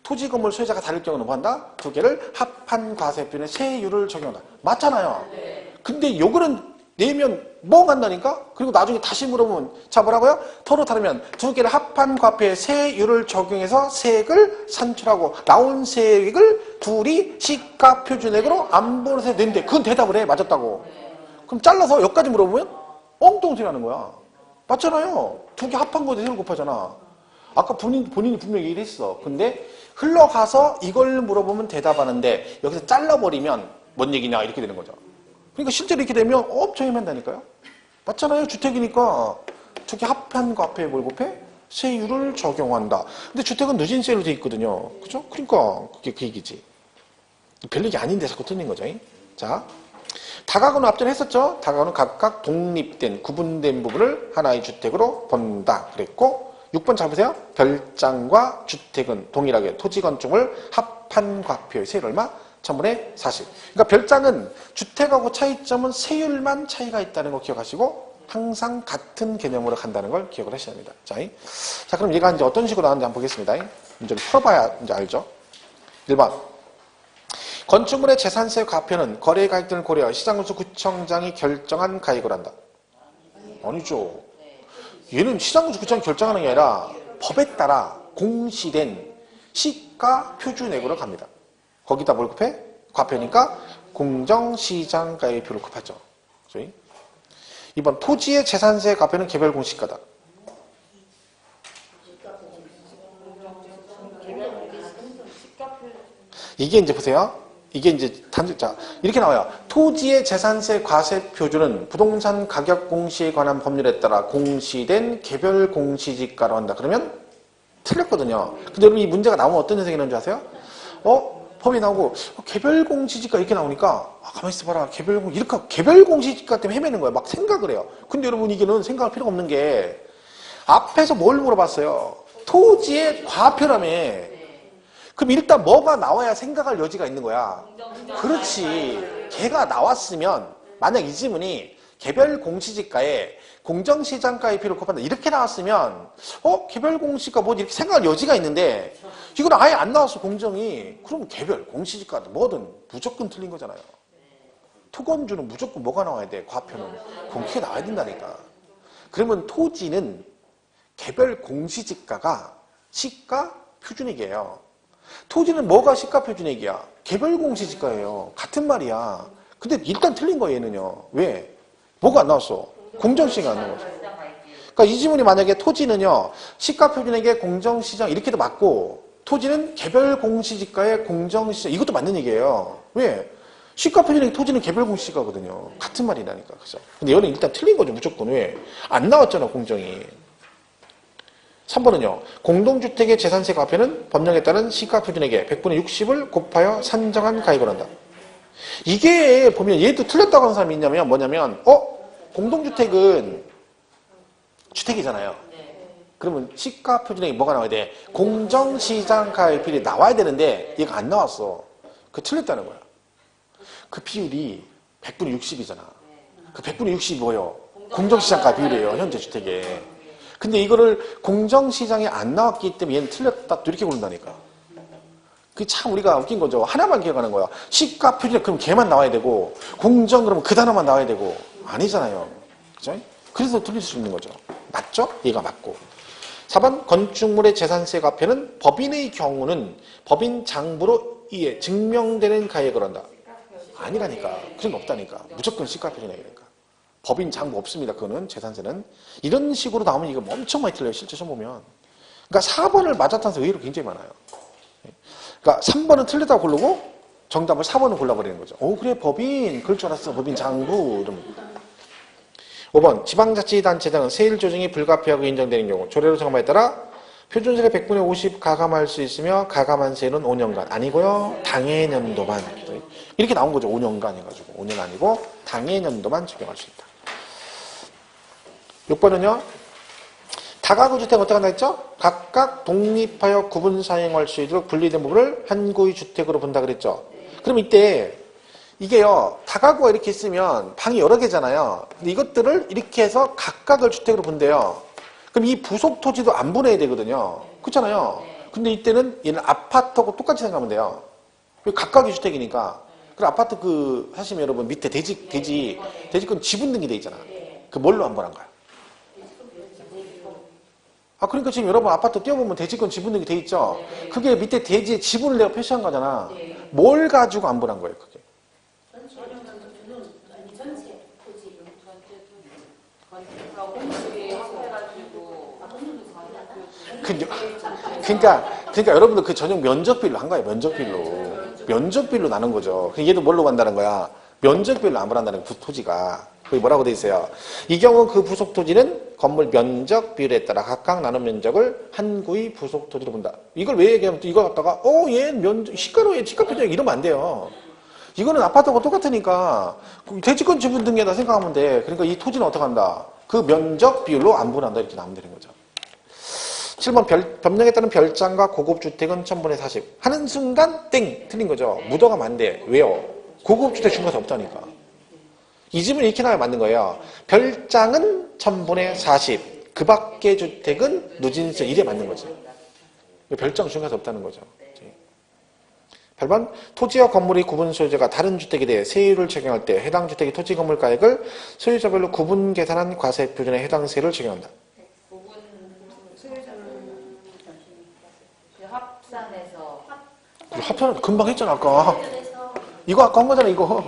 S1: 토지 건물 소유자가 다를 경우는 뭐 한다? 두 개를 합한 과세 표준에 세율을 적용한다. 맞잖아요. 근데 요거는 내면 뭐 간다니까? 그리고 나중에 다시 물어보면 자 뭐라고요? 서로 다르면 두 개를 합한 과표에 세율을 적용해서 세액을 산출하고 나온 세액을 둘이 시가 표준액으로 안분해서 낸대. 그건 대답을 해. 맞았다고. 그럼 잘라서 여기까지 물어보면 엉뚱소리 하는 거야. 맞잖아요. 두 개 합한 거에 세율 곱하잖아. 아까 본인이 분명히 얘기했어. 근데 흘러가서 이걸 물어보면 대답하는데 여기서 잘라버리면 뭔 얘기냐 이렇게 되는 거죠. 그러니까 실제로 이렇게 되면 엄청 헤맨다니까요. 맞잖아요. 주택이니까 두 개 합한 과표에 뭘 곱해? 세율을 적용한다. 근데 주택은 누진세로 돼 있거든요. 그죠? 그러니까 그게 그 얘기지. 별 얘기 아닌데 자꾸 틀린 거죠. 자, 다가구는 앞전에 했었죠. 다가구는 각각 독립된 구분된 부분을 하나의 주택으로 본다 그랬고 6번 잘 보세요. 별장과 주택은 동일하게 토지 건축을 합한 과표의 세율 얼마? 1000분의 40. 그러니까 별장은 주택하고 차이점은 세율만 차이가 있다는 거 기억하시고 항상 같은 개념으로 간다는 걸 기억을 하셔야 합니다. 자, 그럼 얘가 이제 어떤 식으로 나왔는지 한번 보겠습니다. 문제를 풀어봐야 이제 알죠. 1번. 건축물의 재산세 과표는 거래 가액 등을 고려하여 시장군수 구청장이 결정한 가액으로 한다. 아니죠. 얘는 시장군수 구청장이 결정하는 게 아니라 법에 따라 공시된 시가 표준액으로 갑니다. 거기다 뭘 곱해? 과표니까 공정시장가액표를 곱하죠. 2번 토지의 재산세 과표는 개별 공시가다. 이게 이제 보세요. 이게 이제 자 이렇게 나와요. 토지의 재산세 과세 표준은 부동산 가격 공시에 관한 법률에 따라 공시된 개별 공시지가로 한다. 그러면 틀렸거든요. 근데 여러분 이 문제가 나오면 어떤 현상이 나오는 줄 아세요? 법이 나오고 개별 공시지가 이렇게 나오니까 가만히 있어봐라. 개별 공시지가 때문에 헤매는 거예요. 막 생각을 해요. 근데 여러분 이게는 생각할 필요가 없는 게 앞에서 뭘 물어봤어요? 토지의 과표라며. 그럼 일단 뭐가 나와야 생각할 여지가 있는 거야. 그렇지. 걔가 나왔으면 만약 이 지문이 개별 공시지가에 공정시장가의 비를 곱한다 이렇게 나왔으면 개별 공시가 뭐 이렇게 생각할 여지가 있는데 이건 아예 안 나왔어 공정이. 그럼 개별 공시지가든 뭐든 무조건 틀린 거잖아요. 토건주는 무조건 뭐가 나와야 돼? 과표는 공시가 나와야 된다니까. 그러면 토지는 개별 공시지가가 시가 표준액이에요. 토지는 뭐가 시가 표준액이야? 개별 공시지가예요. 같은 말이야. 근데 일단 틀린 거예요, 얘는요. 왜? 뭐가 안 나왔어? 공정시가 안 나왔어. 그러니까 이 지문이 만약에 토지는요, 시가 표준액의 공정시장 이렇게도 맞고, 토지는 개별 공시지가의 공정시장 이것도 맞는 얘기예요. 왜? 시가 표준액 토지는 개별 공시지가거든요. 같은 말이라니까, 그죠? 근데 얘는 일단 틀린 거죠, 무조건. 왜? 안 나왔잖아, 공정이. 3번은요. 공동주택의 재산세 과표는 법령에 따른 시가표준액의 100분의 60을 곱하여 산정한 가액을 한다. 이게 보면 얘도 틀렸다고 하는 사람이 있냐면 뭐냐면 공동주택은 주택이잖아요. 그러면 시가표준액이 뭐가 나와야 돼? 공정시장 가액비율이 나와야 되는데 얘가 안 나왔어. 그 틀렸다는 거야. 그 비율이 100분의 60이잖아. 그 100분의 60이 뭐예요? 공정시장 가액비율이에요. 현재 주택에. 근데 이거를 공정시장에 안 나왔기 때문에 얘는 틀렸다 이렇게 고른다니까. 그게 참 우리가 웃긴 거죠. 하나만 기억하는 거야. 시가 표준액 그럼 걔만 나와야 되고 공정 그러면 그 단어만 나와야 되고 아니잖아요. 그죠? 그래서 틀릴 수 있는 거죠. 맞죠? 얘가 맞고. 4번 건축물의 재산세 과표는 법인의 경우는 법인 장부로 이에 증명되는 가액을 한다. 아니라니까. 그런 거 없다니까. 무조건 시가 표준액이니까. 법인 장부 없습니다. 그거는 재산세는. 이런 식으로 나오면 이거 엄청 많이 틀려요. 실제 시험 보면. 그러니까 4번을 맞았다는 의외로 굉장히 많아요. 그러니까 3번은 틀렸다고 고르고 정답을 4번을 골라버리는 거죠. 그래 법인 그럴 줄 알았어. 법인 장부 이러면. 5번 지방자치단체장은 세일 조정이 불가피하고 인정되는 경우 조례로 정함에 따라 표준세율 100분의 50 가감할 수 있으며 가감한 세율은 5년간 아니고요. 당해년도만 이렇게 나온 거죠. 5년간 해가지고 5년 아니고 당해년도만 적용할 수 있다. 6번은요. 다가구 주택은 어떻게 한다 했죠? 각각 독립하여 구분 사용할 수 있도록 분리된 부분을 한 구의 주택으로 본다 그랬죠. 그럼 이때 이게요. 다가구가 이렇게 있으면 방이 여러 개잖아요. 근데 이것들을 이렇게 해서 각각을 주택으로 본대요. 그럼 이 부속 토지도 안 분해야 되거든요. 그렇잖아요. 근데 이때는 얘는 아파트하고 똑같이 생각하면 돼요. 각각의 주택이니까. 그럼 아파트 하시면 여러분 밑에 대지권 지분 등기 돼 있잖아. 그 뭘로 안 분한 거야? 그러니까 지금 여러분 아파트 뛰어보면 대지권 지분 등기 돼 있죠? 그게 밑에 대지의 지분을 내가 표시한 거잖아. 뭘 가지고 안 분한 거예요, 그게? 그러니까 여러분들 그 전용 면적비로 한 거예요. 면적비로 나눈 거죠. 얘도 뭘로 간다는 거야? 면적비로 안 분한다는 거야, 토지가. 거기 뭐라고 돼 있어요? 이 경우 그 부속 토지는 건물 면적 비율에 따라 각각 나눈 면적을 한 구의 부속 토지로 본다. 이걸 왜 얘기하면 또 이거 갖다가 얘 면적 시가로 시가 표준액 이러면 안 돼요. 이거는 아파트하고 똑같으니까 대지권 지분 등기에다 생각하면 돼. 그러니까 이 토지는 어떻게 한다? 그 면적 비율로 안 분한다 이렇게 나오면 되는 거죠. 7번 법령에 따른 별장과 고급주택은 1000분의 40 하는 순간 땡 틀린 거죠. 무더가 만대. 왜요? 고급주택 중간에 없다니까. 이 집은 이렇게 나와야 맞는 거예요. 별장은 1000분의 40 그 밖의 주택은 누진세 이래 맞는 거지. 별장 중간에 없다는 거죠. 8번 토지와 건물의 구분 소유자가 다른 주택에 대해 세율을 적용할 때 해당 주택의 토지 건물 가액을 소유자별로 구분 계산한 과세 표준에 해당 세율을 적용한다.
S2: 구분 소유자는 그 합산해서
S1: 합산은 금방 했잖아, 아까. 이거 아까 한 거잖아, 이거.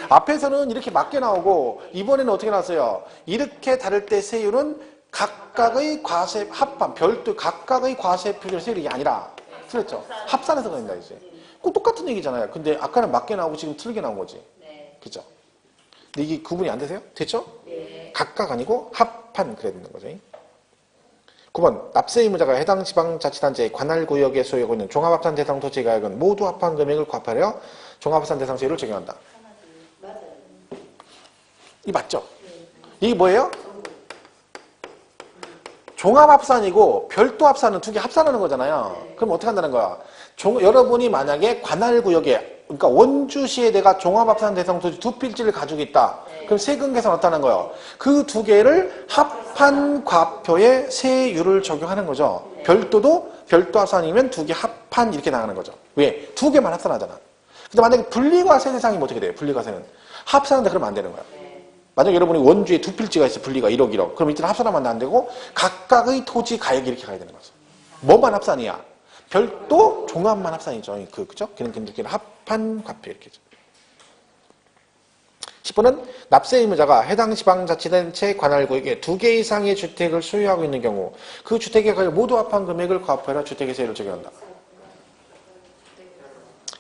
S1: 앞에서는 이렇게 맞게 나오고, 이번에는 어떻게 나왔어요? 이렇게 다를 때 세율은 각각의 과세, 합한, 별도 각각의 과세 표준의 세율이 아니라, 틀렸죠? 합산해서 그런다, 이제. 꼭 똑같은 얘기잖아요. 근데 아까는 맞게 나오고 지금 틀리게 나온 거지. 그죠? 근데 이게 구분이 안 되세요? 됐죠? 각각 아니고 합한, 그래야 되는 거죠. 9번 납세 의무자가 해당 지방자치단체의 관할구역에 소유하고 있는 종합합산 대상 토지가액은 모두 합한 금액을 곱하여 종합합산 대상 세율을 적용한다. 이 맞죠? 이게 뭐예요? 종합합산이고 별도 합산은 두 개 합산하는 거잖아요. 그럼 어떻게 한다는 거야? 여러분이 만약에 관할구역에, 그러니까 원주시에 내가 종합합산 대상 토지 두 필지를 가지고 있다. 그럼 세금 계산 어떠하는 거예요? 그 두 개를 합한 과표에 세율을 적용하는 거죠. 별도도 별도 합산이면 두 개 합한 이렇게 나가는 거죠. 왜? 두 개만 합산하잖아. 근데 만약에 분리과세 대상이면 어떻게 돼요? 분리과세는 합산하는데 그러면 안 되는 거야. 만약 여러분이 원주에 두 필지가 있어, 분리가 1억 1억. 그럼 이때는 합산하면 안 되고 각각의 토지 가액이 이렇게 가야 되는 거죠. 뭐만 합산이야? 별도 종합만 합산이죠. 그죠? 걔는 두 개를 합한 과표 이렇게 죠. 10번은 납세 의무자가 해당 지방자치단체 관할구역에 두 개 이상의 주택을 소유하고 있는 경우 그 주택의 가격 모두 합한 금액을 과표해라 주택의 세율을 적용한다.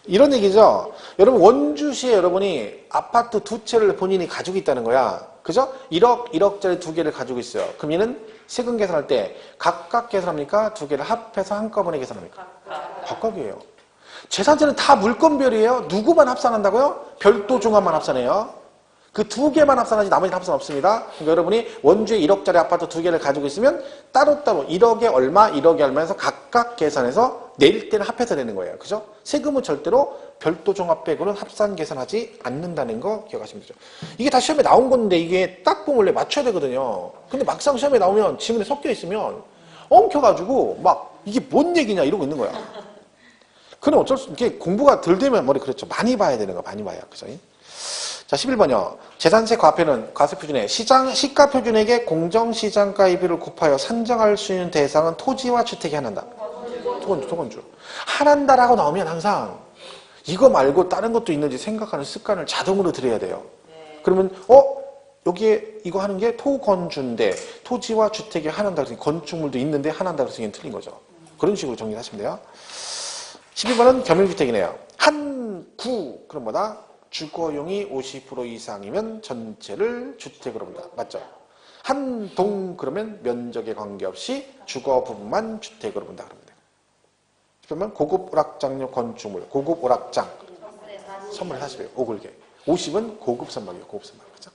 S1: 이런 얘기죠. 여러분 원주시에 여러분이 아파트 두 채를 본인이 가지고 있다는 거야. 그죠? 1억, 1억짜리 두 개를 가지고 있어요. 그럼 얘는 세금 계산할 때 각각 계산합니까? 두 개를 합해서 한꺼번에 계산합니까? 각각이에요. 재산세는 다 물건별이에요. 누구만 합산한다고요? 별도 종합만 합산해요. 그 두 개만 합산하지 나머지는 합산 없습니다. 그러니까 여러분이 원주에 1억짜리 아파트 두 개를 가지고 있으면 따로따로 1억에 얼마, 1억에 얼마 해서 각각 계산해서 낼 때는 합해서 내는 거예요. 그죠? 세금은 절대로 별도 종합 빼고는 합산 계산하지 않는다는 거 기억하시면 되죠. 이게 다 시험에 나온 건데 이게 딱 보면 원래 맞춰야 되거든요. 근데 막상 시험에 나오면 지문에 섞여 있으면 엉켜가지고 막 이게 뭔 얘기냐 이러고 있는 거야. 그럼 어쩔 수, 이게 공부가 덜 되면 머리 그렇죠. 많이 봐야 되는 거 많이 봐야. 그죠? 자, 11번이요. 재산세 과표는 과세표준에 시가표준액의 공정시장가입비를 곱하여 산정할 수 있는 대상은 토지와 주택이 하나다. 토건주. 하나다라고 나오면 항상 이거 말고 다른 것도 있는지 생각하는 습관을 자동으로 들여야 돼요. 그러면 여기에 이거 하는 게 토건주인데 토지와 주택이 하나다 그래서 건축물도 있는데 하나다 그래서 이게 틀린 거죠. 그런 식으로 정리하시면 돼요. 12번은 겸용주택이네요. 한 구 그럼 뭐다? 주거용이 50% 이상이면 전체를 주택으로 본다. 맞죠? 한 동 그러면 면적에 관계없이 주거 부분만 주택으로 본다. 그러면 고급 오락장용 건축물, 고급 오락장 선물에 40이에요. 오글게. 50은 고급 선박이에요. 고급 선박. 그죠?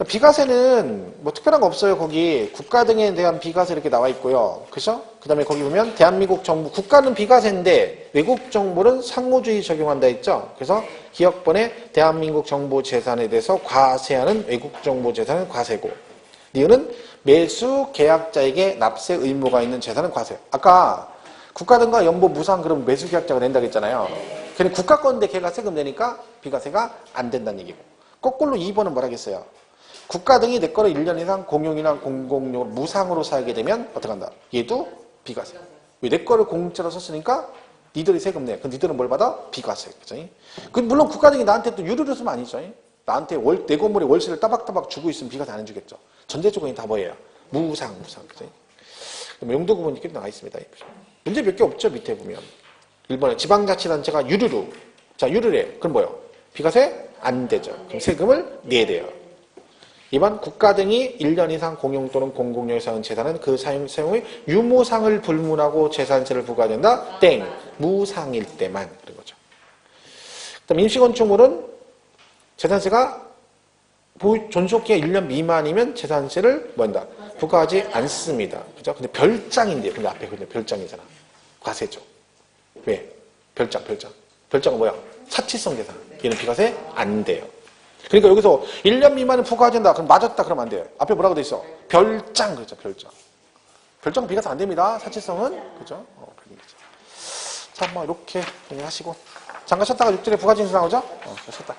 S1: 비과세는 뭐 특별한 거 없어요. 거기 국가 등에 대한 비과세 이렇게 나와 있고요. 그죠? 그 다음에 거기 보면 대한민국 정부, 국가는 비과세인데 외국 정부는 상호주의 적용한다 했죠. 그래서 기억번에 대한민국 정부 재산에 대해서 과세하는 외국 정부 재산은 과세고, 이유는 매수 계약자에게 납세 의무가 있는 재산은 과세. 아까 국가 등과 연보 무상 그러면 매수 계약자가 낸다고 했잖아요. 근데 국가 건데 걔가 세금 내니까 비과세가 안 된다는 얘기고. 거꾸로 2번은 뭐라 했어요? 국가 등이 내 거를 1년 이상 공용이나 공공용으로 무상으로 사게 되면 어떡한다? 얘도 비과세. 왜 내 거를 공짜로 썼으니까 니들이 세금 내. 그럼 니들은 뭘 받아? 비과세. 그죠? 물론 국가 등이 나한테 또 유료로 쓰면 아니죠. 나한테 내 건물에 월세를 따박따박 주고 있으면 비과세 안 해주겠죠. 전제 조건이 다 뭐예요? 무상. 그죠? 용도 구분이 이렇게 나와 있습니다. 문제 몇 개 없죠? 밑에 보면. 1번에 지방자치단체가 유료로. 자, 유료래. 그럼 뭐요? 비과세 안 되죠. 그럼 세금을 내야 돼요. 2번 국가 등이 1년 이상 공용 또는 공공용에 사는 재산은 그 사용의 유무상을 불문하고 재산세를 부과된다. 땡. 무상일 때만. 그런 거죠. 그다음 임시건축물은 재산세가 존속기가 1년 미만이면 재산세를 뭐한다? 부과하지 않습니다. 그죠? 근데 별장인데요. 근데 앞에 근데 별장이잖아. 과세죠. 왜? 별장. 별장은 뭐야? 사치성 재산. 얘는 비과세 안 돼요. 그러니까 여기서 1년 미만은 부과하지 않는다. 그럼 맞았다. 그러면 안 돼요. 앞에 뭐라고 돼 있어? 별장. 그렇죠. 별장 비과세 안 됩니다. 사치성은. 그죠? 자, 뭐 이렇게 하시고. 잠깐 쉬었다가 6절에 부가징수 나오죠? 쉬었다.